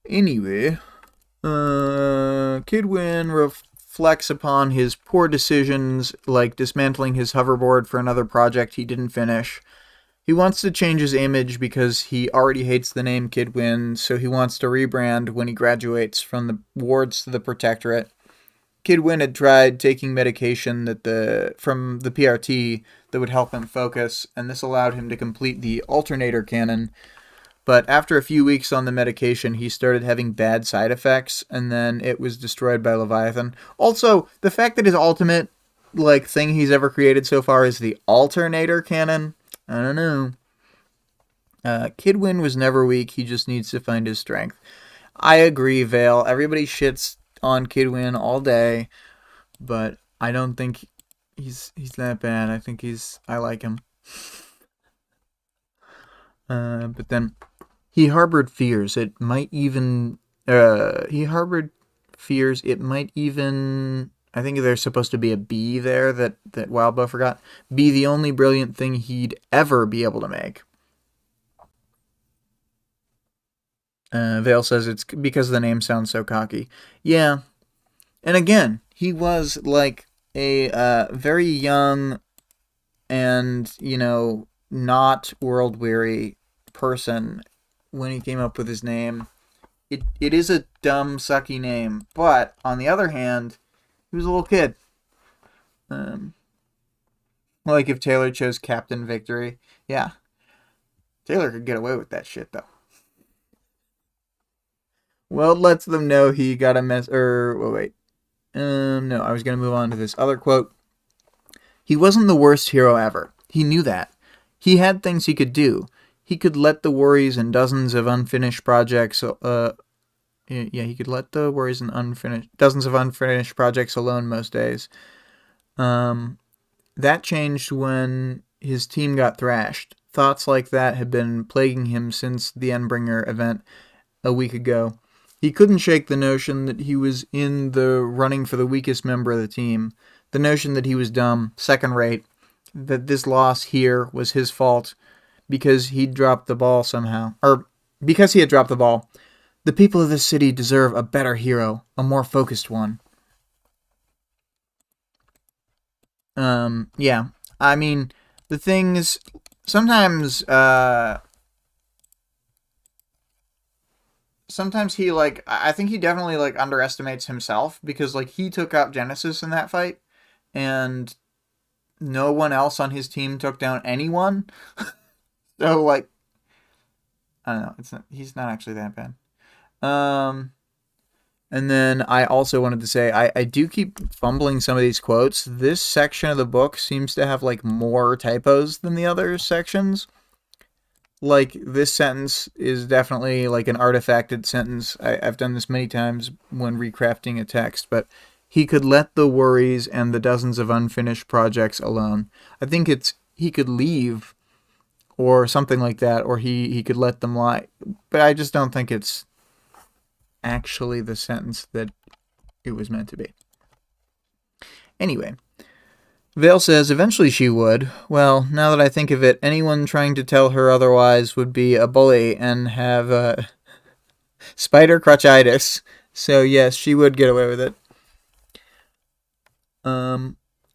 Anyway, Kidwin reflects upon his poor decisions, like dismantling his hoverboard for another project he didn't finish. He wants to change his image because he already hates the name Kid Win, so he wants to rebrand when he graduates from the wards to the protectorate. Kid Win had tried taking medication from the PRT that would help him focus, and this allowed him to complete the alternator cannon. But after a few weeks on the medication, he started having bad side effects, and then it was destroyed by Leviathan. Also, the fact that his ultimate thing he's ever created so far is the alternator cannon, I don't know. Kid Win was never weak. He just needs to find his strength. I agree, Vale. Everybody shits on Kid Win all day, but I don't think he's that bad. I think I like him. But then he harbored fears. It might even I think there's supposed to be a B there that Wildbow forgot. Be the only brilliant thing he'd ever be able to make. Vale says it's because the name sounds so cocky. Yeah. And again, he was like a very young and, not world-weary person when he came up with his name. It is a dumb, sucky name. But, on the other hand, he was a little kid. Like if Taylor chose Captain Victory. Yeah. Taylor could get away with that shit, though. Well, it lets them know he got a mess. Wait. No, I was going to move on to this other quote. He wasn't the worst hero ever. He knew that. He had things he could do. He could let the worries and dozens of unfinished projects. He could let the worries and dozens of unfinished projects alone most days. That changed when his team got thrashed. Thoughts like that had been plaguing him since the Endbringer event a week ago. He couldn't shake the notion that he was in the running for the weakest member of the team, the notion that he was dumb, second-rate, that this loss here was his fault because he'd dropped the ball somehow. Or because he had dropped the ball. The people of this city deserve a better hero, a more focused one. Yeah. I mean, the thing is, sometimes he, I think he definitely, underestimates himself, because, he took out Genesis in that fight, and no one else on his team took down anyone. So, I don't know, he's not actually that bad. And then I also wanted to say, I do keep fumbling some of these quotes. This section of the book seems to have, more typos than the other sections. This sentence is definitely, an artifacted sentence. I've done this many times when recrafting a text, but he could let the worries and the dozens of unfinished projects alone. I think it's he could leave or something like that, or he could let them lie. But I just don't think it's actually the sentence that it was meant to be. Anyway, Vale says eventually she would. Well, now that I think of it, anyone trying to tell her otherwise would be a bully and have spider crotchitis. So yes, she would get away with it.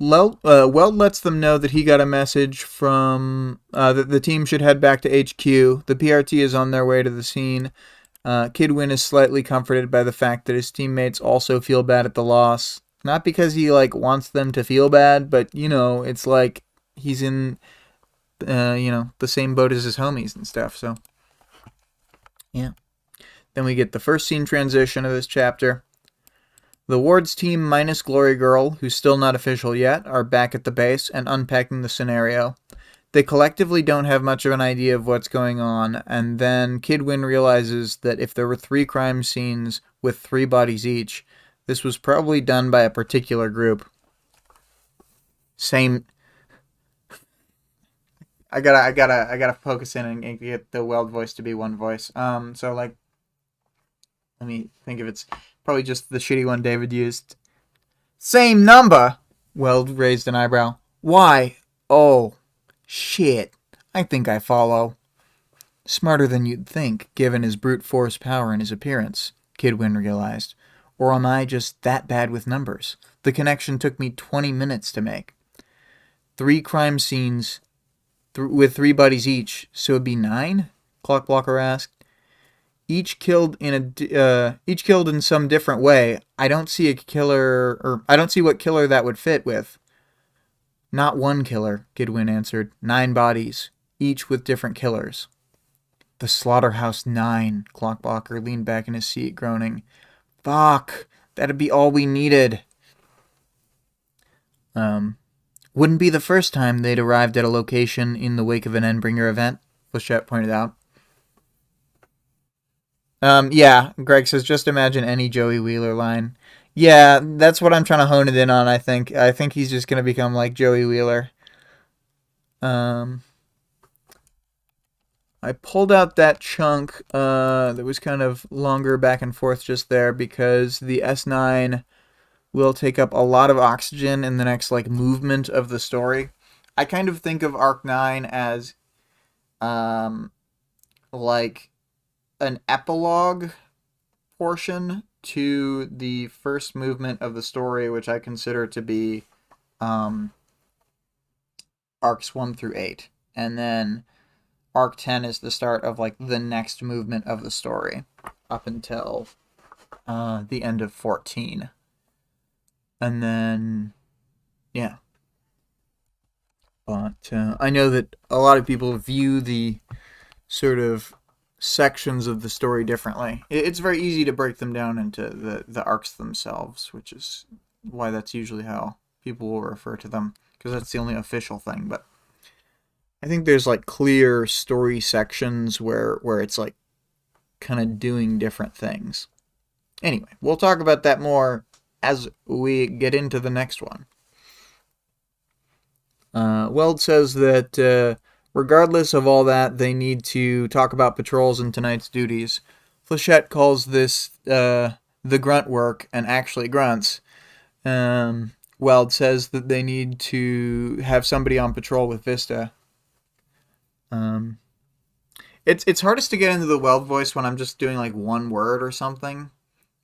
Weld lets them know that he got a message from that the team should head back to HQ. The PRT is on their way to the scene. Kid Win is slightly comforted by the fact that his teammates also feel bad at the loss. Not because he, wants them to feel bad, but, it's he's in, the same boat as his homies and stuff, so. Yeah. Then we get the first scene transition of this chapter. The Ward's team minus Glory Girl, who's still not official yet, are back at the base and unpacking the scenario. They collectively don't have much of an idea of what's going on, and then Kid Win realizes that if there were 3 crime scenes with 3 bodies each, this was probably done by a particular group. Same. I gotta focus in and get the Weld voice to be one voice. So let me think if it's probably just the shitty one David used. Same number. Weld raised an eyebrow. Why? Oh. Shit, I think I follow. Smarter than you'd think, given his brute force power and his appearance, Kid Win realized. Or am I just that bad with numbers? The connection took me 20 minutes to make. 3 crime scenes, with 3 buddies each, so it'd be 9? Clockblocker asked. Each killed in some different way. I don't see what killer that would fit with. Not one killer, Goodwin answered. 9 bodies, each with different killers. The Slaughterhouse 9, Clockblocker leaned back in his seat, groaning. Fuck, that'd be all we needed. Wouldn't be the first time they'd arrived at a location in the wake of an Endbringer event, Flechette pointed out. Yeah, Greg says, just imagine any Joey Wheeler line. Yeah, that's what I'm trying to hone it in on, I think. I think he's just going to become like Joey Wheeler. I pulled out that chunk that was kind of longer back and forth just there because the S9 will take up a lot of oxygen in the next like movement of the story. I kind of think of Arc 9 as like an epilogue portion to the first movement of the story, which I consider to be arcs 1 through 8. And then Arc 10 is the start of like the next movement of the story up until the end of 14. And then, yeah. But I know that a lot of people view the sort of sections of the story differently. It's very easy to break them down into the arcs themselves, which is why that's usually how people will refer to them, because that's the only official thing. But I think there's like clear story sections where it's like kind of doing different things. Anyway, we'll talk about that more as we get into the next one. Weld says that regardless of all that, they need to talk about patrols and tonight's duties. Flechette calls this the grunt work and actually grunts. Weld says that they need to have somebody on patrol with Vista. It's hardest to get into the Weld voice when I'm just doing like one word or something.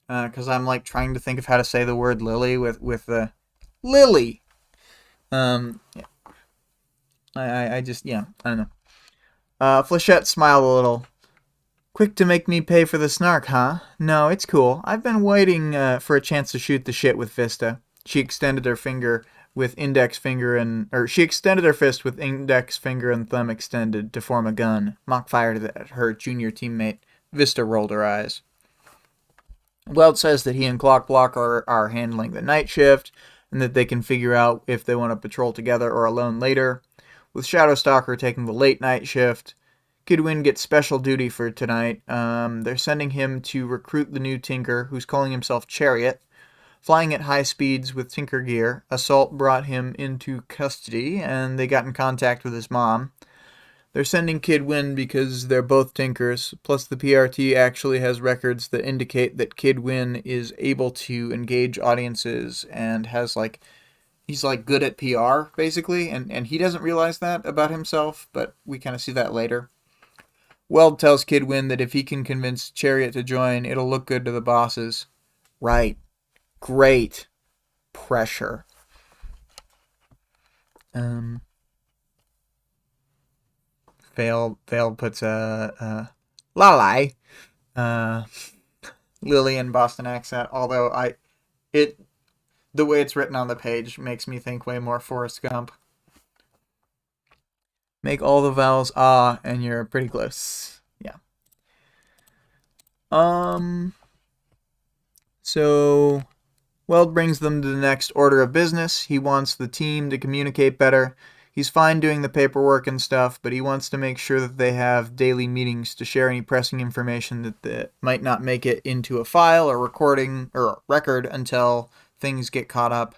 Because I'm like trying to think of how to say the word Lily with the Lily. Yeah. I don't know. Flechette smiled a little. Quick to make me pay for the snark, huh? No, it's cool. I've been waiting for a chance to shoot the shit with Vista. She extended her finger with index finger she extended her fist with index finger and thumb extended to form a gun. Mock fired at her junior teammate. Vista rolled her eyes. Weld says that he and Clockblocker are handling the night shift, and that they can figure out if they want to patrol together or alone later. With Shadowstalker taking the late night shift, Kidwin gets special duty for tonight. They're sending him to recruit the new Tinker, who's calling himself Chariot. Flying at high speeds with Tinker gear, Assault brought him into custody, and they got in contact with his mom. They're sending Kidwin because they're both Tinkers, plus the PRT actually has records that indicate that Kidwin is able to engage audiences and has like, he's like good at PR, basically, and he doesn't realize that about himself, but we kind of see that later. Weld tells Kidwin that if he can convince Chariot to join, it'll look good to the bosses. Right. Great. Pressure. Vale puts a lalai, Lily in Boston accent, although the way it's written on the page makes me think way more Forrest Gump. Make all the vowels ah, and you're pretty close. Yeah. So Weld brings them to the next order of business. He wants the team to communicate better. He's fine doing the paperwork and stuff, but he wants to make sure that they have daily meetings to share any pressing information that might not make it into a file or recording or record until things get caught up.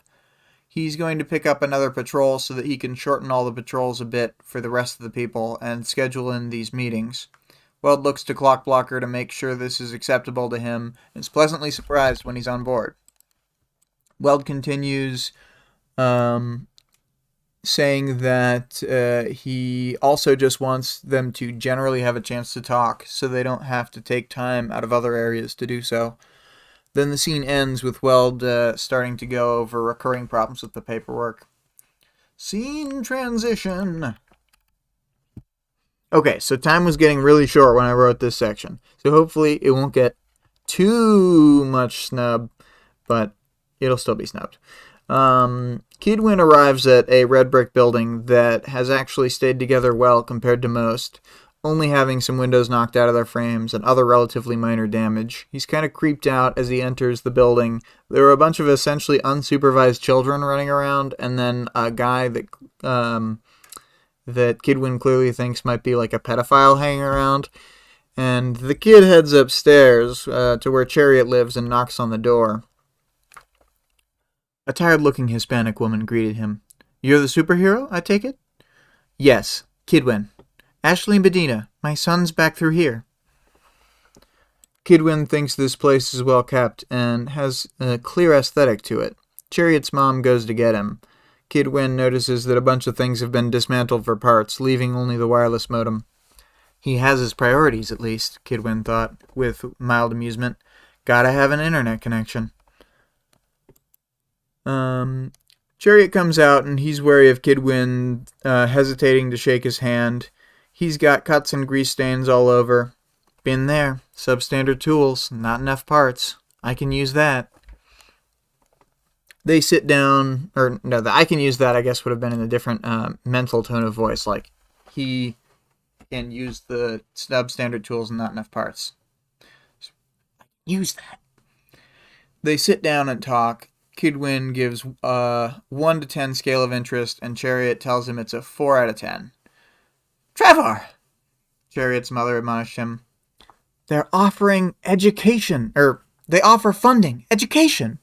He's going to pick up another patrol so that he can shorten all the patrols a bit for the rest of the people and schedule in these meetings. Weld looks to Clockblocker to make sure this is acceptable to him and is pleasantly surprised when he's on board. Weld continues saying that he also just wants them to generally have a chance to talk so they don't have to take time out of other areas to do so. Then the scene ends with Weld starting to go over recurring problems with the paperwork. Scene transition. Okay, so time was getting really short when I wrote this section. So hopefully it won't get too much snub, but it'll still be snubbed. Kidwin arrives at a red brick building that has actually stayed together well compared to most, only having some windows knocked out of their frames and other relatively minor damage. He's kind of creeped out as he enters the building. There are a bunch of essentially unsupervised children running around, and then a guy that Kidwin clearly thinks might be like a pedophile hanging around. And the kid heads upstairs to where Chariot lives and knocks on the door. A tired-looking Hispanic woman greeted him. "You're the superhero, I take it?" "Yes, Kidwin. Ashley Medina. My son's back through here." Kidwin thinks this place is well kept and has a clear aesthetic to it. Chariot's mom goes to get him. Kidwin notices that a bunch of things have been dismantled for parts, leaving only the wireless modem. He has his priorities, at least, Kidwin thought, with mild amusement. Gotta have an internet connection. Chariot comes out, and he's wary of Kidwin hesitating to shake his hand. He's got cuts and grease stains all over. Been there. Substandard tools. Not enough parts. I can use that. They sit down, or no, the I can use that, I guess, would have been in a different mental tone of voice. Like, he can use the substandard tools and not enough parts. Use that. They sit down and talk. Kidwin gives a 1 to 10 scale of interest, and Chariot tells him it's a 4 out of 10. "Trevor!" Chariot's mother admonished him. "They're offering education, they offer funding. Education!"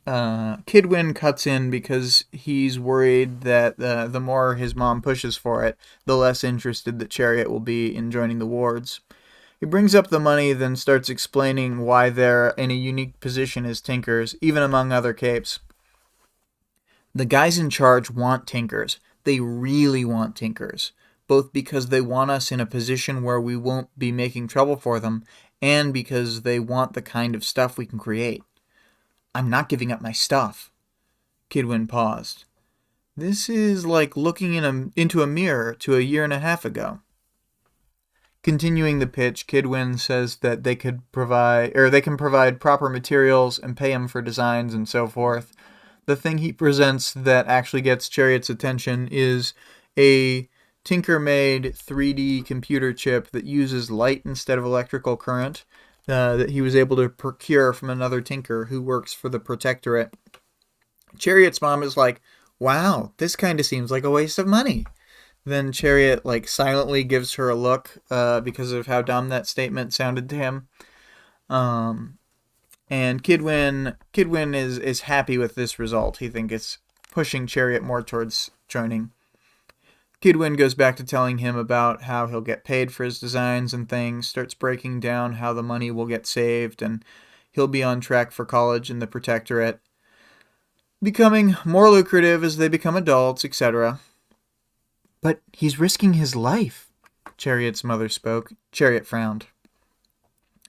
Kidwin cuts in because he's worried that the more his mom pushes for it, the less interested that Chariot will be in joining the wards. He brings up the money, then starts explaining why they're in a unique position as Tinkers, even among other capes. The guys in charge want Tinkers. They really want Tinkers, both because they want us in a position where we won't be making trouble for them, and because they want the kind of stuff we can create. I'm not giving up my stuff. Kidwin paused. This is like looking into a mirror to a year and a half ago. Continuing the pitch, Kidwin says that they can provide proper materials and pay him for designs and so forth. The thing he presents that actually gets Chariot's attention is a Tinker-made 3D computer chip that uses light instead of electrical current that he was able to procure from another Tinker who works for the Protectorate. Chariot's mom is like, "Wow, this kind of seems like a waste of money." Then Chariot silently gives her a look because of how dumb that statement sounded to him. And Kidwin is happy with this result. He thinks it's pushing Chariot more towards joining. Kidwin goes back to telling him about how he'll get paid for his designs and things, starts breaking down how the money will get saved, and he'll be on track for college in the Protectorate, becoming more lucrative as they become adults, etc. "But he's risking his life," Chariot's mother spoke. Chariot frowned.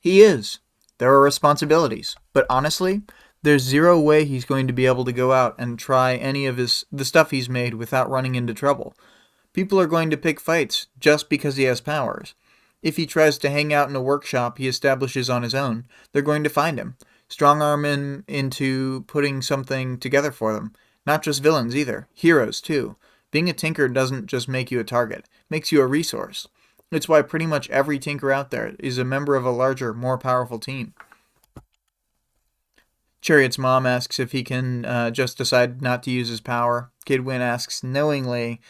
"He is. There are responsibilities. But honestly, there's zero way he's going to be able to go out and try any of the stuff he's made without running into trouble. People are going to pick fights just because he has powers. If he tries to hang out in a workshop he establishes on his own, they're going to find him, strong-arm him into putting something together for them. Not just villains either, heroes too. Being a Tinker doesn't just make you a target, it makes you a resource. It's why pretty much every Tinker out there is a member of a larger, more powerful team." Chariot's mom asks if he can just decide not to use his power. Kidwin asks knowingly,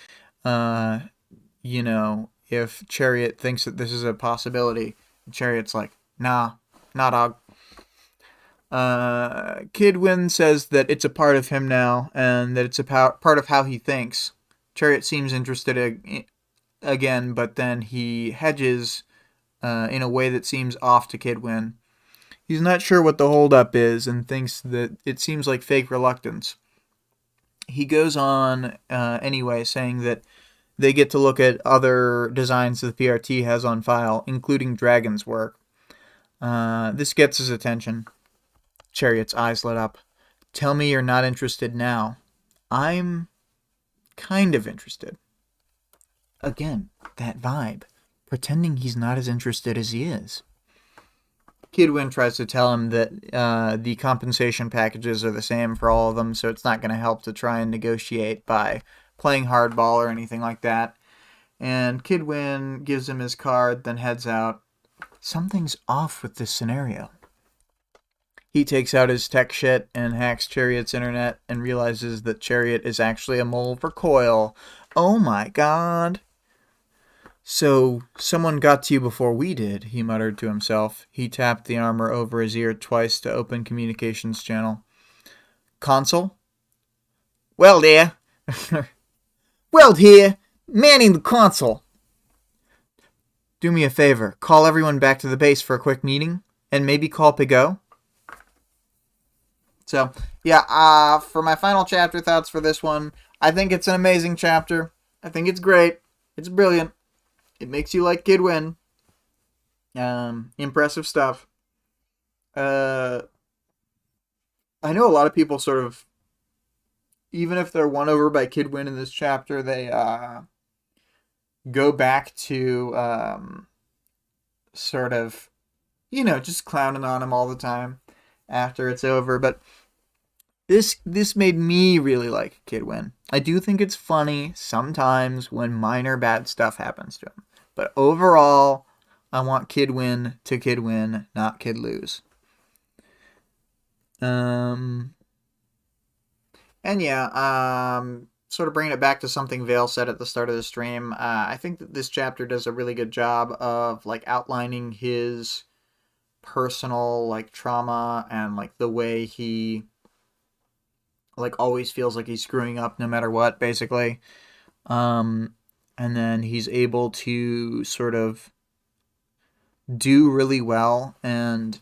if Chariot thinks that this is a possibility. Chariot's like, nah, dog. Kidwin says that it's a part of him now, and that it's a part of how he thinks. Chariot seems interested again, but then he hedges in a way that seems off to Kidwin. He's not sure what the holdup is, and thinks that it seems like fake reluctance. He goes on anyway, saying that they get to look at other designs the PRT has on file, including Dragon's work. This gets his attention. Chariot's eyes lit up. "Tell me you're not interested now." "I'm kind of interested." again, that vibe. Pretending he's not as interested as he is. Kid tries to tell him that the compensation packages are the same for all of them, so it's not going to help to try and negotiate by playing hardball or anything like that. And Kid gives him his card, then heads out. Something's off with this scenario. He takes out his tech shit and hacks Chariot's internet and realizes that Chariot is actually a mole for Coil. Oh my god. So, someone got to you before we did, he muttered to himself. He tapped the armor over his ear twice to open communications channel. Console? Well, dear. Weld here, manning the console. Do me a favor, call everyone back to the base for a quick meeting, and maybe call Pigot. So, yeah, for my final chapter thoughts for this one, I think it's an amazing chapter. I think it's great. It's brilliant. It makes you like Kid Win. Impressive stuff. I know a lot of people sort of, even if they're won over by Kid Win in this chapter, they go back to sort of, just clowning on him all the time after it's over. But this made me really like Kid Win. I do think it's funny sometimes when minor bad stuff happens to him. But overall, I want Kid Win, not Kid Lose. And yeah, sort of bringing it back to something Vale said at the start of the stream, I think that this chapter does a really good job of outlining his personal trauma and the way he always feels like he's screwing up no matter what, basically. And then he's able to sort of do really well and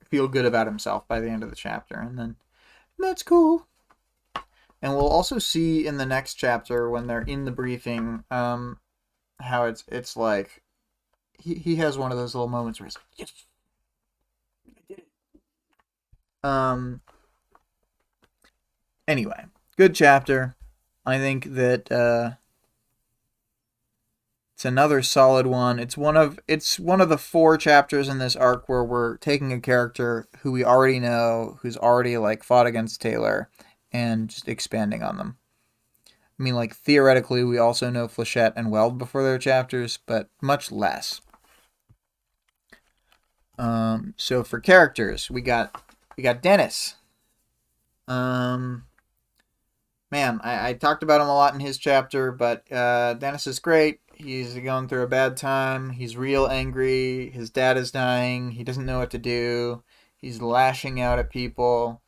feel good about himself by the end of the chapter. And then that's cool. And we'll also see in the next chapter when they're in the briefing how it's like he has one of those little moments where he's like, yes, I did it. Anyway, good chapter. I think that it's another solid one. It's one of the 4 chapters in this arc where we're taking a character who we already know, who's already fought against Taylor, and just expanding on them. I mean, theoretically, we also know Flechette and Weld before their chapters, but much less. So for characters, we got Dennis. Man, I talked about him a lot in his chapter, but Dennis is great. He's going through a bad time. He's real angry. His dad is dying. He doesn't know what to do. He's lashing out at people.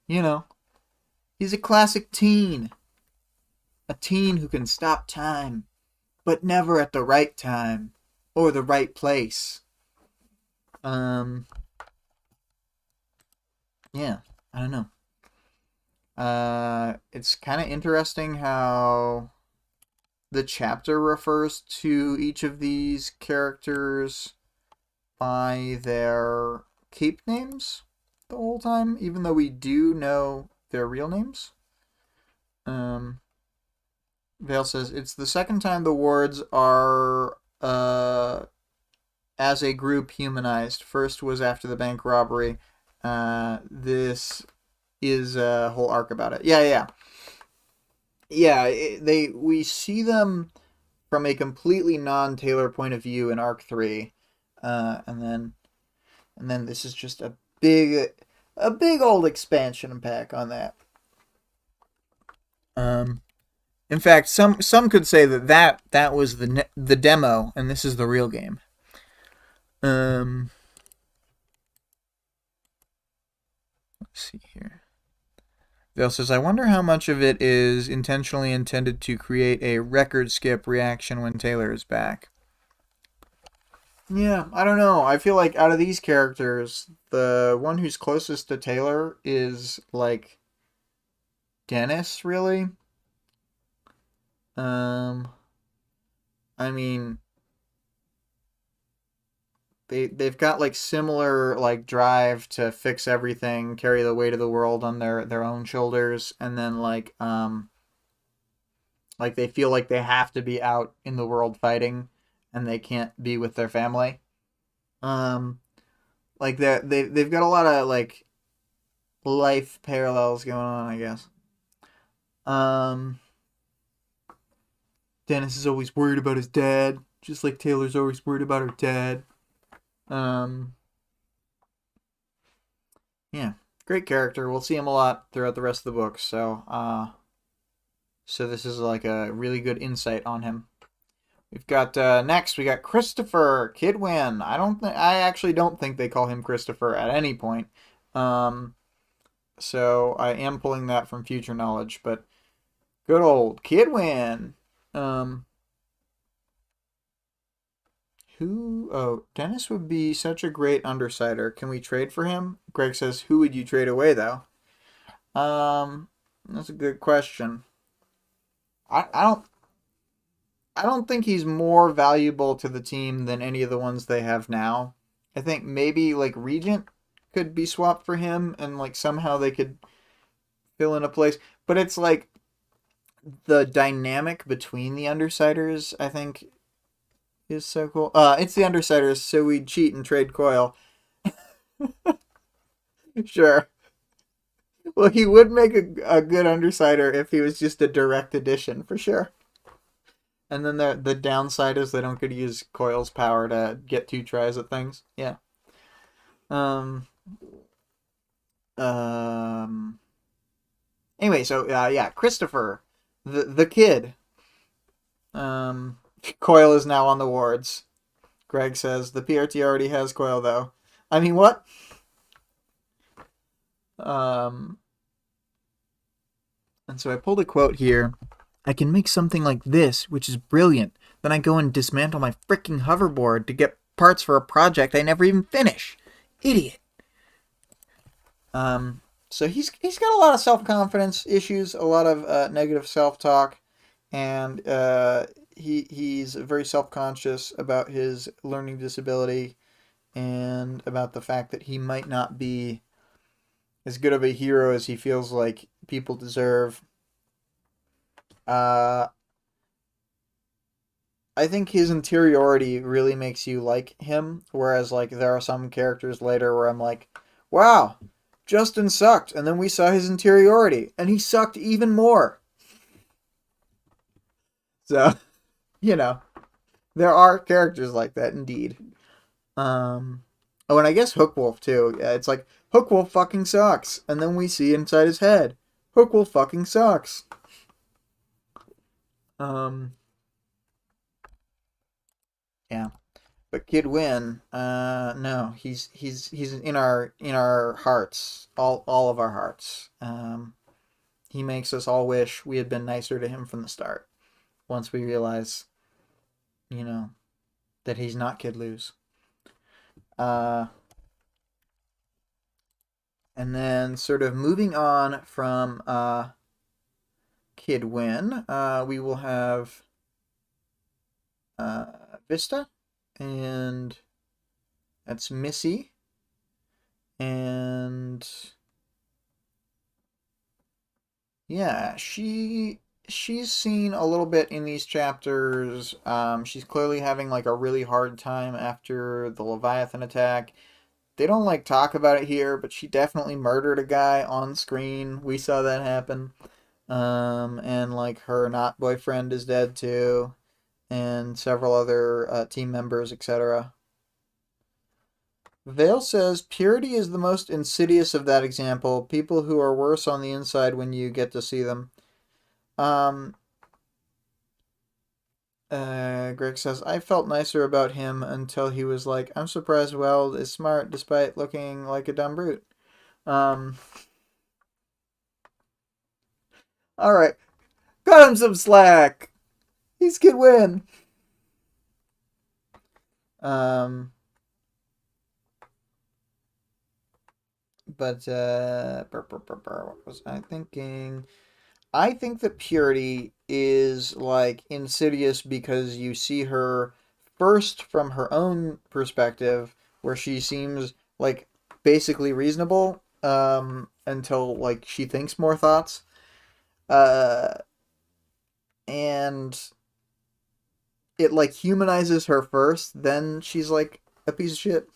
He's a classic teen. A teen who can stop time, but never at the right time or the right place. Yeah, I don't know. It's kind of interesting how the chapter refers to each of these characters by their cape names the whole time, even though we do know their real names. Vale says, it's the second time the wards are, as a group, humanized. First was after the bank robbery. This is a whole arc about it. Yeah, we see them from a completely non-Taylor point of view in arc 3, and then this is just a big old expansion pack on that. In fact, some could say that was the demo, and this is the real game. Let's see here. Vale says, I wonder how much of it is intentionally intended to create a record skip reaction when Taylor is back. Yeah, I don't know. I feel like out of these characters, the one who's closest to Taylor is, Dennis, really. I mean, they've got similar drive to fix everything, carry the weight of the world on their own shoulders, and then Like they feel like they have to be out in the world fighting, and they can't be with their family. Um, like they've got a lot of like life parallels going on, I guess. Um, Dennis is always worried about his dad, just like Taylor's always worried about her dad. Um, yeah, great character. We'll see him a lot throughout the rest of the book. So this is like a really good insight on him. We've got next. We got Christopher Kidwin. I actually don't think they call him Christopher at any point. Um, so I am pulling that from future knowledge, but good old Kidwin. Um, who? Oh, Dennis would be such a great undersider. Can we trade for him? Greg says, "Who would you trade away, though?" That's a good question. I don't I don't think he's more valuable to the team than any of the ones they have now. I think maybe like Regent could be swapped for him, and like somehow they could fill in a place. But it's like the dynamic between the Undersiders, I think, is so cool. It's the Undersiders, so we cheat and trade Coil. Sure. Well, he would make a good Undersider if he was just a direct addition, for sure. And then the downside is they don't get to use Coil's power to get two tries at things. Yeah. Um. Um. Anyway, so yeah, Christopher, the kid. Um. Coil is now on the wards. Greg says the PRT already has Coil though. I mean, what? Um. And so I pulled a quote here. I can make something like this, which is brilliant. Then I go and dismantle my freaking hoverboard to get parts for a project I never even finish. Idiot. So he's got a lot of self confidence issues, a lot of negative self talk, and he's very self conscious about his learning disability and about the fact that he might not be as good of a hero as he feels like people deserve. Uh, I think his interiority really makes you like him, whereas like there are some characters later where I'm like, wow, Justin sucked, and then we saw his interiority, and he sucked even more. So, you know, there are characters like that indeed. Um, oh, and I guess Hookwolf too. Yeah, it's like Hookwolf fucking sucks, and then we see inside his head, Hookwolf fucking sucks. Um, yeah. But Kid Win, no, he's in our hearts, all of our hearts. He makes us all wish we had been nicer to him from the start. Once we realize, you know, that he's not Kid Lose. Uh, and then sort of moving on from Kid Win, we will have Vista, and that's Missy, and yeah, she's seen a little bit in these chapters. She's clearly having like a really hard time after the Leviathan attack. They don't like talk about it here, but she definitely murdered a guy on screen. We saw that happen. And like her not boyfriend is dead too, and several other team members, etc. Vale says purity is the most insidious of that example. People who are worse on the inside when you get to see them. Um, Greg says, I felt nicer about him until he was like, I'm surprised Weld is smart despite looking like a dumb brute. Um, alright. Cut him some slack. He's Kid Win. Um, but, what was I thinking? I think that Purity is like insidious because you see her first from her own perspective, where she seems like basically reasonable until like she thinks more thoughts. Uh, and it like humanizes her first, then she's like a piece of shit.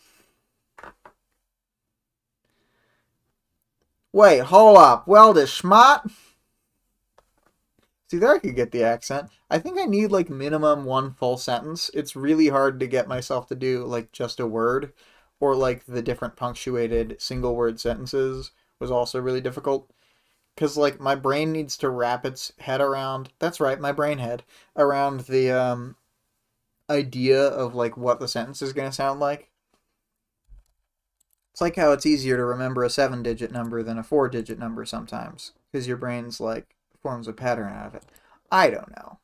Wait, hold up. Well, the schmott? See, there I could get the accent. I think I need like minimum one full sentence. It's really hard to get myself to do like just a word, or like the different punctuated single word sentences was also really difficult. Because like my brain needs to wrap its head around, that's right, my brain head, around the idea of like what the sentence is going to sound like. It's like how it's easier to remember a 7-digit number than a 4-digit number sometimes, because your brain's like forms a pattern out of it. I don't know.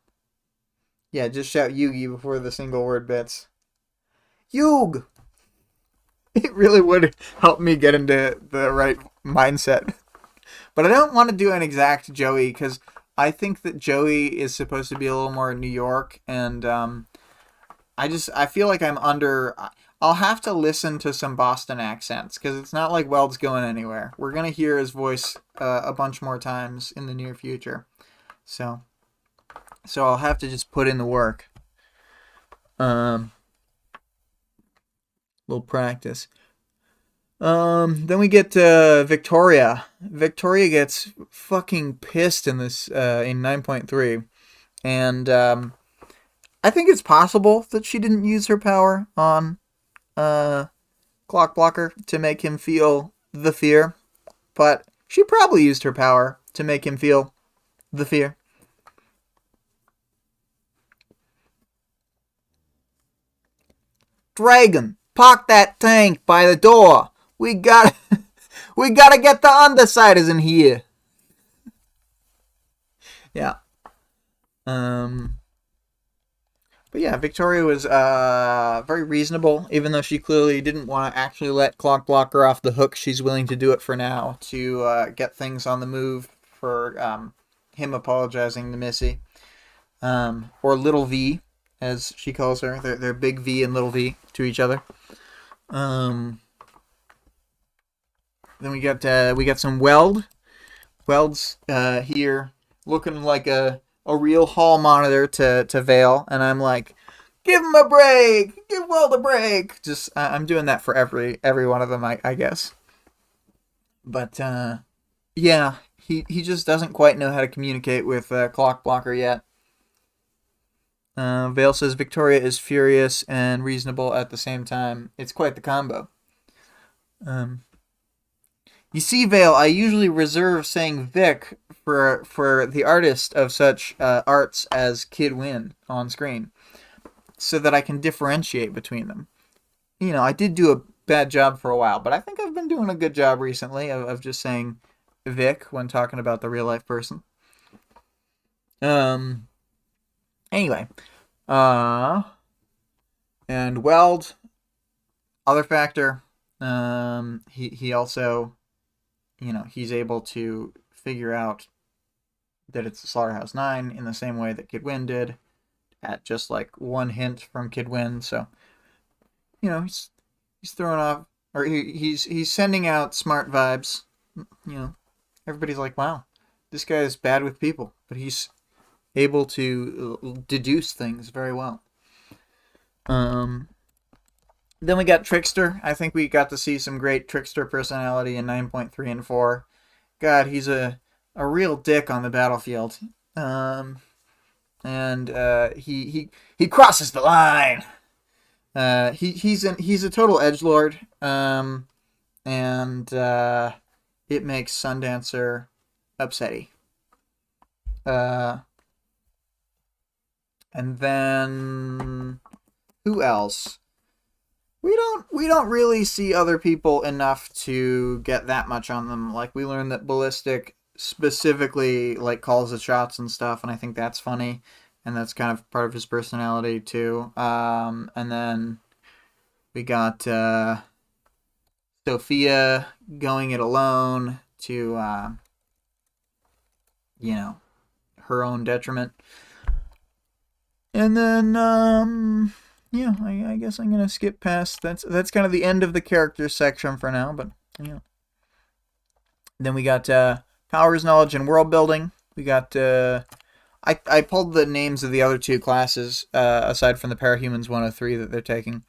Yeah, just shout Yugi before the single word bits. Yug! It really would help me get into the right mindset. But I don't want to do an exact Joey, because I think that Joey is supposed to be a little more New York, and I feel like I'll have to listen to some Boston accents, because it's not like Weld's going anywhere. We're going to hear his voice a bunch more times in the near future. So I'll have to just put in the work. Little practice. Then we get Victoria. Victoria gets fucking pissed in this in 9.3, and I think it's possible that she didn't use her power on Clock Blocker to make him feel the fear, but she probably used her power to make him feel the fear. Dragon, park that tank by the door. We gotta get the undersiders in here. Yeah. But yeah, Victoria was very reasonable, even though she clearly didn't want to actually let Clock Blocker off the hook. She's willing to do it for now to get things on the move for him apologizing to Missy. Or Little V, as she calls her. They're Big V and Little V to each other. Then we got some Weld. Weld's here looking like a real hall monitor to Vale, and I'm like, give him a break! Give Weld a break! Just, I'm doing that for every one of them, I guess. But, yeah, he just doesn't quite know how to communicate with Clock Blocker yet. Vale says Victoria is furious and reasonable at the same time. It's quite the combo. You see, Vale, I usually reserve saying Vic for the artist of such arts as Kid Win on screen, so that I can differentiate between them. You know, I did do a bad job for a while, but I think I've been doing a good job recently of just saying Vic when talking about the real life person. Anyway, and Weld, other factor, he also, you know, he's able to figure out that it's the Slaughterhouse 9 in the same way that Kid Win did, at just like one hint from Kid Win. So, you know, he's throwing off, or he's sending out smart vibes. You know, everybody's like, wow, this guy is bad with people, but he's able to deduce things very well. Then we got Trickster. I think we got to see some great Trickster personality in 9.3 and 4. God, he's a real dick on the battlefield. And he crosses the line. He's a total edgelord. And it makes Sundancer upsetty. And then who else? We don't really see other people enough to get that much on them. Like, we learned that Ballistic specifically like calls the shots and stuff, and I think that's funny, and that's kind of part of his personality too. And then we got Sophia going it alone to you know, her own detriment. And then yeah, I guess I'm gonna skip past. That's kind of the end of the character section for now. But yeah, then we got powers, knowledge, and world building. We got I pulled the names of the other two classes, aside from the Parahumans 103 that they're taking.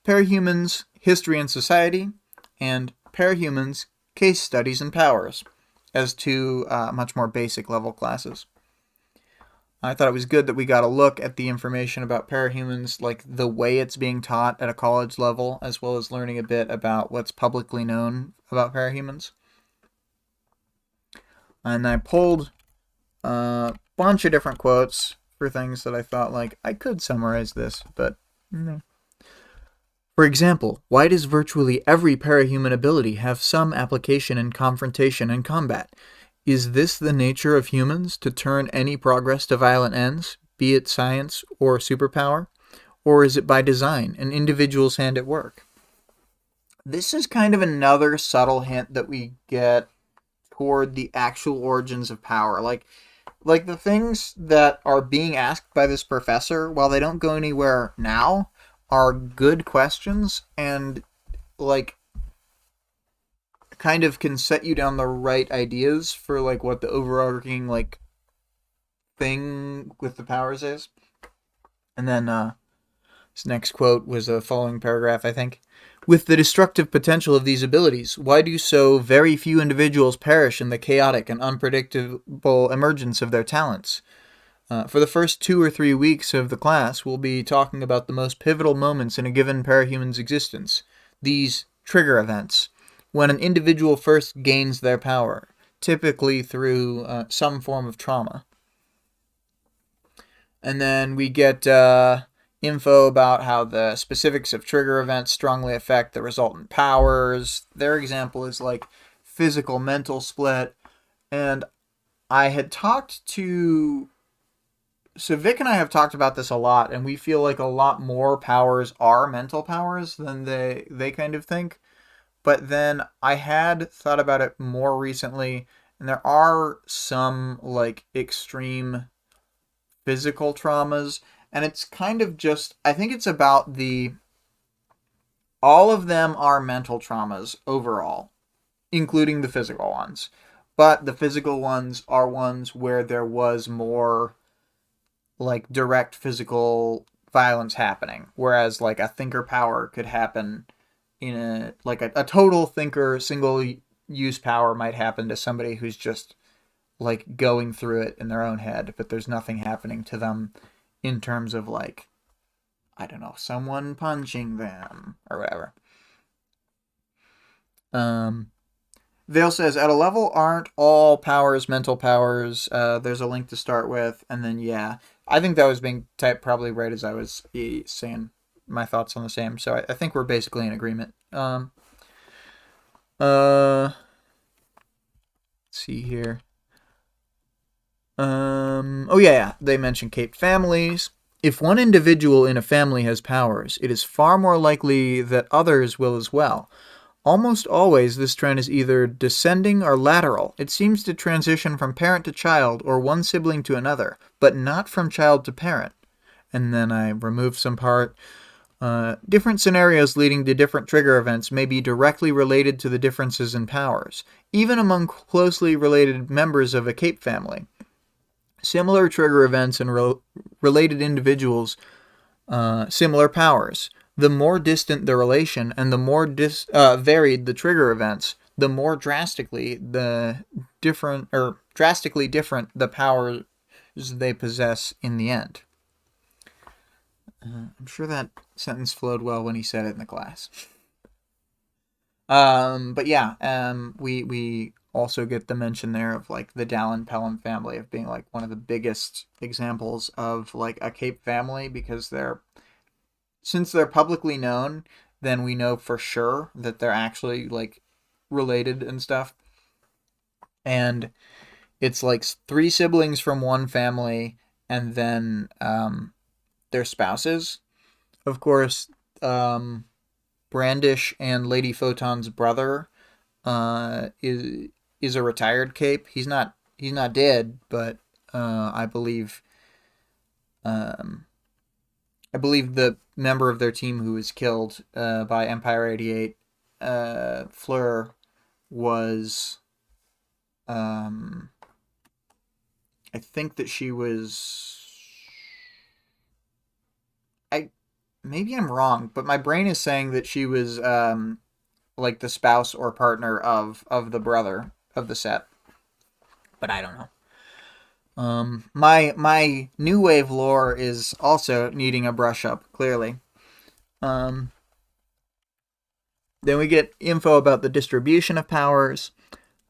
Parahumans History and Society, and Parahumans Case Studies and Powers, as two much more basic level classes. I thought it was good that we got a look at the information about parahumans, like the way it's being taught at a college level, as well as learning a bit about what's publicly known about parahumans. And I pulled a bunch of different quotes for things that I thought, like, I could summarize this, but no. For example, why does virtually every parahuman ability have some application in confrontation and combat? Is this the nature of humans, to turn any progress to violent ends, be it science or superpower? Or is it by design, an individual's hand at work? This is kind of another subtle hint that we get toward the actual origins of power. Like the things that are being asked by this professor, while they don't go anywhere now, are good questions and, like, kind of can set you down the right ideas for, like, what the overarching, like, thing with the powers is. And then this next quote was a following paragraph, I think. With the destructive potential of these abilities, why do so very few individuals perish in the chaotic and unpredictable emergence of their talents? For the first 2 or 3 weeks of the class, we'll be talking about the most pivotal moments in a given parahuman's existence, these trigger events, when an individual first gains their power, typically through some form of trauma. And then we get info about how the specifics of trigger events strongly affect the resultant powers. Their example is like physical mental split. And I had talked to... So Vic and I have talked about this a lot, and we feel like a lot more powers are mental powers than they kind of think. But then I had thought about it more recently, and there are some, like, extreme physical traumas, and it's kind of just, I think it's about all of them are mental traumas overall, including the physical ones. But the physical ones are ones where there was more, like, direct physical violence happening, whereas, like, a thinker power could happen in a total thinker single use power might happen to somebody who's just, like, going through it in their own head, but there's nothing happening to them in terms of, like, I don't know, someone punching them or whatever. Vale says, at a level, aren't all powers mental powers? There's a link to start with, and then, yeah. I think that was being typed probably right as I was saying my thoughts on the same, so I think we're basically in agreement. Let's see here. Oh yeah, they mentioned caped families. If one individual in a family has powers, it is far more likely that others will as well. Almost always, this trend is either descending or lateral. It seems to transition from parent to child or one sibling to another, but not from child to parent. And then I removed some part. Different scenarios leading to different trigger events may be directly related to the differences in powers, even among closely related members of a cape family. Similar trigger events and related individuals, similar powers. The more distant the relation and the more varied the trigger events, the more drastically different the powers they possess in the end. I'm sure that sentence flowed well when he said it in the class. But yeah, we also get the mention there of, like, the Dallin Pelham family of being, like, one of the biggest examples of, like, a cape family, because since they're publicly known, then we know for sure that they're actually, like, related and stuff. And it's like 3 siblings from one family, and then their spouses. Of course, Brandish and Lady Photon's brother is a retired cape. He's not dead, but I believe the member of their team who was killed by Empire 88, Fleur, was I think that she was. Maybe I'm wrong, but my brain is saying that she was like the spouse or partner of the brother of the set, but I don't know. My new wave lore is also needing a brush up, clearly. Then we get info about the distribution of powers.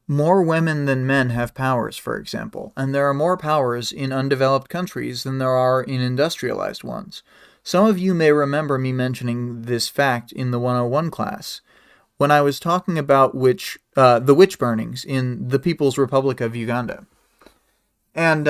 More women than men have powers, for example, and there are more powers in undeveloped countries than there are in industrialized ones. Some of you may remember me mentioning this fact in the 101 class when I was talking about the witch burnings in the People's Republic of Uganda. And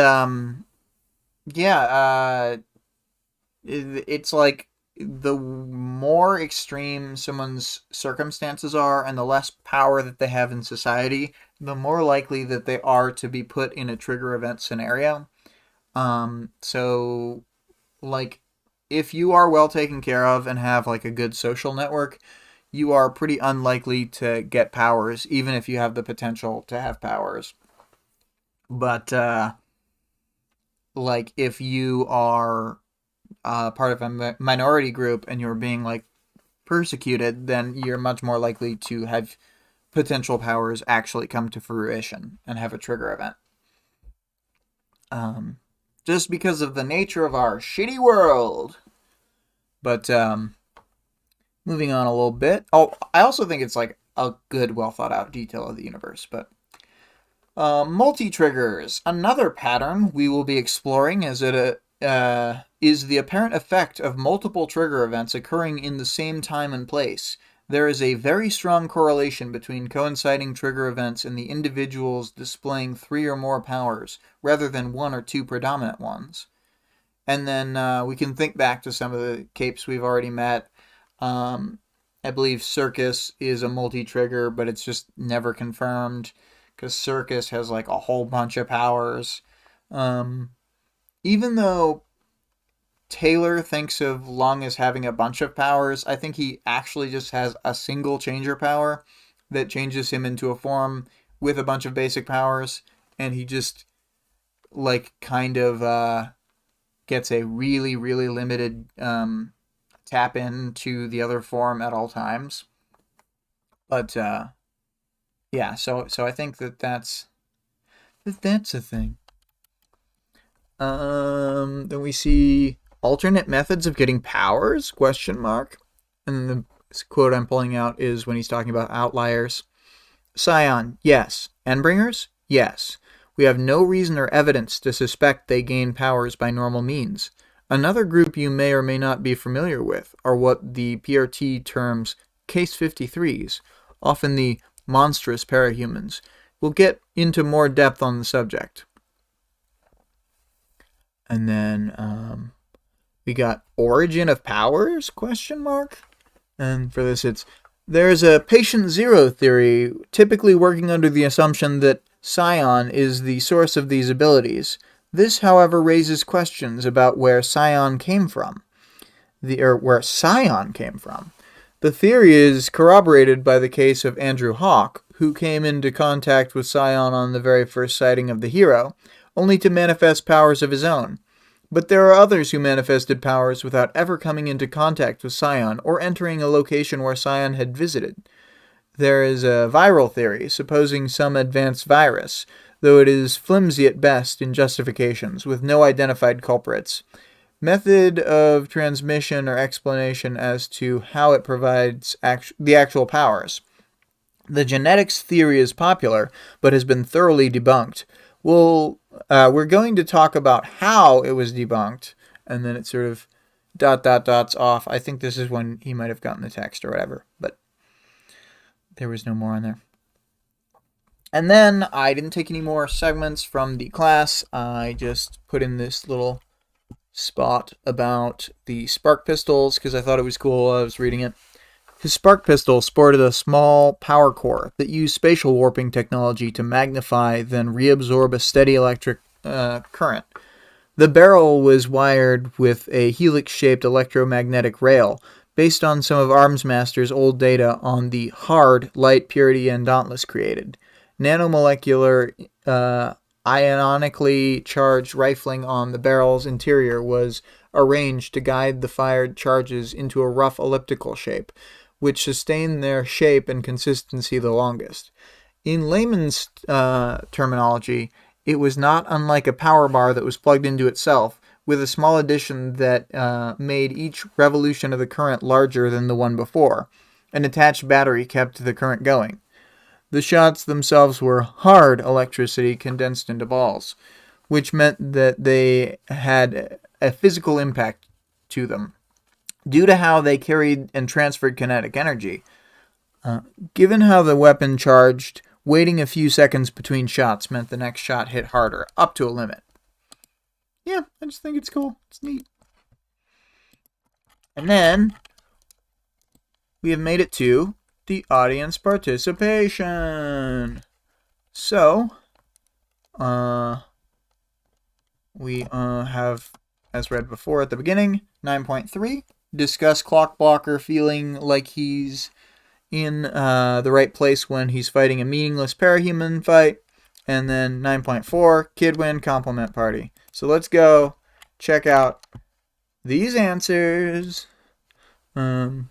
it's like the more extreme someone's circumstances are and the less power that they have in society, the more likely that they are to be put in a trigger event scenario. So, like, if you are well taken care of and have, like, a good social network, you are pretty unlikely to get powers, even if you have the potential to have powers. But, like, if you are part of a minority group and you're being, like, persecuted, then you're much more likely to have potential powers actually come to fruition and have a trigger event. Just because of the nature of our shitty world. But moving on a little bit. Oh, I also think it's like a good, well thought out detail of the universe. But multi-triggers. Another pattern we will be exploring is the apparent effect of multiple trigger events occurring in the same time and place. There is a very strong correlation between coinciding trigger events and the individuals displaying 3 or more powers, rather than 1 or 2 predominant ones. And then we can think back to some of the capes we've already met. I believe Circus is a multi-trigger, but it's just never confirmed, because Circus has like a whole bunch of powers. Even though Taylor thinks of Lung as having a bunch of powers, I think he actually just has a single changer power that changes him into a form with a bunch of basic powers, and he just, like, kind of gets a really, really limited tap into the other form at all times. But, yeah, so I think that's a thing. Then we see alternate methods of getting powers, ? And the quote I'm pulling out is when he's talking about outliers. Scion, yes. Endbringers? Yes. We have no reason or evidence to suspect they gain powers by normal means. Another group you may or may not be familiar with are what the PRT terms Case 53s, often the monstrous parahumans. We'll get into more depth on the subject. And then we got origin of powers, ? And for this there's a patient zero theory, typically working under the assumption that Scion is the source of these abilities. This, however, raises questions about where Scion came from. The theory is corroborated by the case of Andrew Hawke, who came into contact with Scion on the very first sighting of the hero, only to manifest powers of his own. But there are others who manifested powers without ever coming into contact with Scion or entering a location where Scion had visited. There is a viral theory supposing some advanced virus, though it is flimsy at best in justifications, with no identified culprits. Method of transmission or explanation as to how it provides the actual powers. The genetics theory is popular, but has been thoroughly debunked. We're going to talk about how it was debunked, and then it sort of dots off. I think this is when he might have gotten the text or whatever, but there was no more on there. And then I didn't take any more segments from the class. I just put in this little spot about the spark pistols because I thought it was cool while I was reading it. His spark pistol sported a small power core that used spatial warping technology to magnify, then reabsorb a steady electric current. The barrel was wired with a helix-shaped electromagnetic rail, based on some of Armsmaster's old data on the hard light purity and Dauntless created. Nanomolecular ionically charged rifling on the barrel's interior was arranged to guide the fired charges into a rough elliptical shape, which sustained their shape and consistency the longest. In layman's terminology, it was not unlike a power bar that was plugged into itself, with a small addition that made each revolution of the current larger than the one before. An attached battery kept the current going. The shots themselves were hard electricity condensed into balls, which meant that they had a physical impact to them, due to how they carried and transferred kinetic energy. Given how the weapon charged, waiting a few seconds between shots meant the next shot hit harder, up to a limit. Yeah, I just think it's cool. It's neat. And then we have made it to the audience participation. So, we have, as read before at the beginning, 9.3, discuss Clockblocker feeling like he's in the right place when he's fighting a meaningless parahuman fight. And then 9.4, Kid Win Compliment Party. So let's go check out these answers. Greg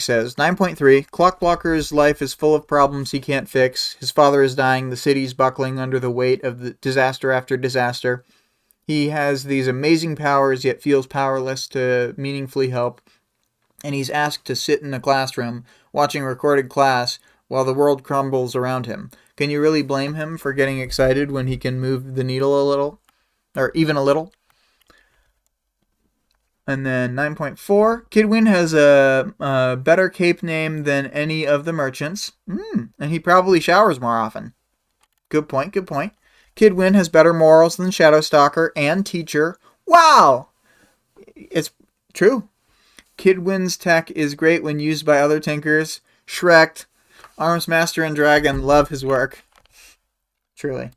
says, 9.3, Clockblocker's life is full of problems he can't fix. His father is dying. The city's buckling under the weight of the disaster after disaster. He has these amazing powers, yet feels powerless to meaningfully help. And he's asked to sit in a classroom, watching a recorded class, while the world crumbles around him. Can you really blame him for getting excited when he can move the needle a little? Or even a little? And then 9.4, Kidwin has a better cape name than any of the merchants. And he probably showers more often. Good point, good point. Kidwin has better morals than Shadowstalker and Teacher. Wow! It's true. Kidwin's tech is great when used by other Tinkers. Shrek, Arms Master, and Dragon love his work. Truly.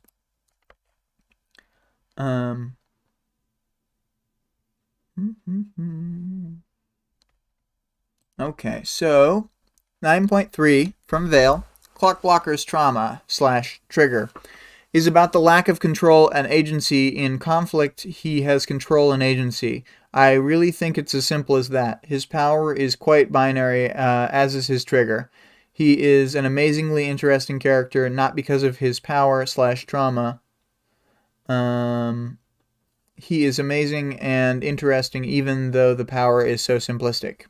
Okay, so 9.3 from Vale, Clockblocker's trauma / trigger is about the lack of control and agency. In conflict, he has control and agency. I really think it's as simple as that. His power is quite binary, as is his trigger. He is an amazingly interesting character, not because of his power / trauma. He is amazing and interesting, even though the power is so simplistic.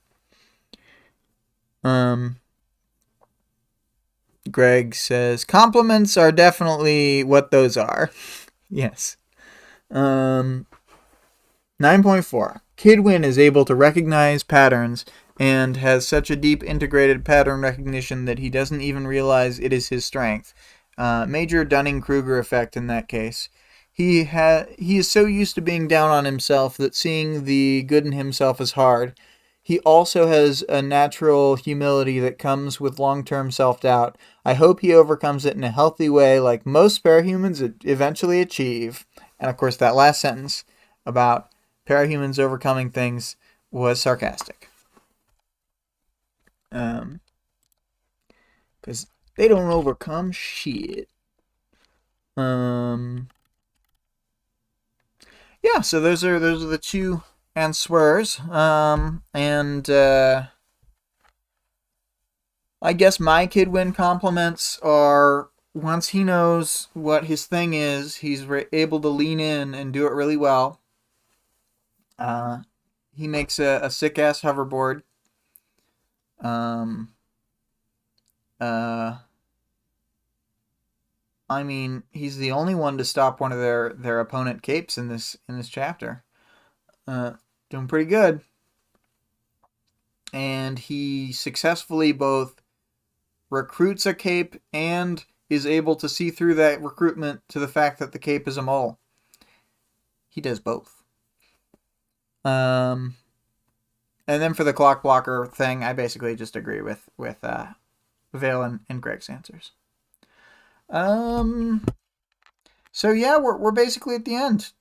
Greg says, compliments are definitely what those are. Yes. 9.4. Kidwin is able to recognize patterns and has such a deep integrated pattern recognition that he doesn't even realize it is his strength. Major Dunning-Kruger effect in that case. He is so used to being down on himself that seeing the good in himself is hard. He also has a natural humility that comes with long-term self-doubt. I hope he overcomes it in a healthy way, like most parahumans eventually achieve. And of course, that last sentence about parahumans overcoming things was sarcastic. Because they don't overcome shit. Yeah, so those are the two answers. I guess my Kidwin compliments are, once he knows what his thing is, he's able to lean in and do it really well. He makes a sick-ass hoverboard. I mean, he's the only one to stop one of their opponent capes in this chapter. Doing pretty good. And he successfully both recruits a cape and is able to see through that recruitment to the fact that the cape is a mole. He does both. And then for the Clockblocker thing, I basically just agree with Vale and Greg's answers. So yeah, we're basically at the end.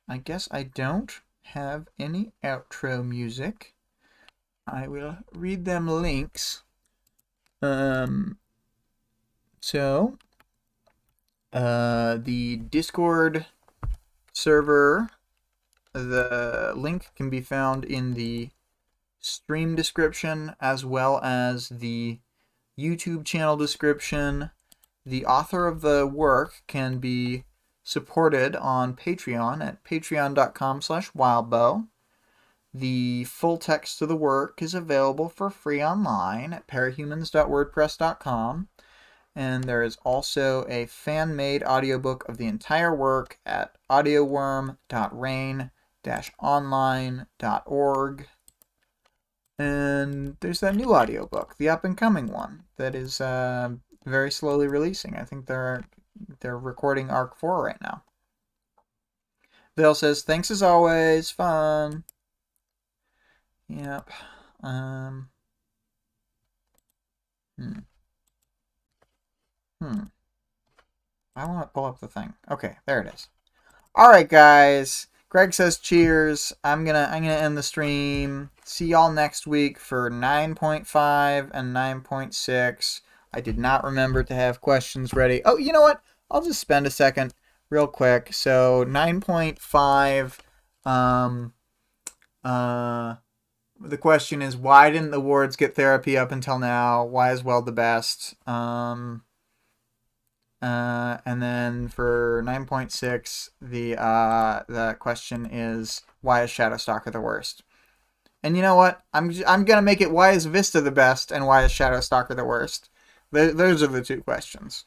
I guess I don't have any outro music. I will read them links. So, the Discord server, the link can be found in the stream description as well as the YouTube channel description. The author of the work can be supported on Patreon at patreon.com/wildbow. The full text of the work is available for free online at parahumans.wordpress.com. And there is also a fan-made audiobook of the entire work at audioworm.rain-online.org. And there's that new audiobook, the up-and-coming one, that is very slowly releasing. I think they're recording Arc 4 right now. Vale says, thanks as always, fun. Yep. I want to pull up the thing. Okay, there it is. All right, guys. Greg says cheers. I'm gonna end the stream. See y'all next week for 9.5 and 9.6. I did not remember to have questions ready. Oh, you know what? I'll just spend a second real quick. So 9.5, the question is, why didn't the wards get therapy up until now? Why is Weld the best? And then for 9.6, the question is, why is Shadowstalker the worst? And you know what? I'm gonna make it, why is Vista the best and why is Shadowstalker the worst? Those are the two questions.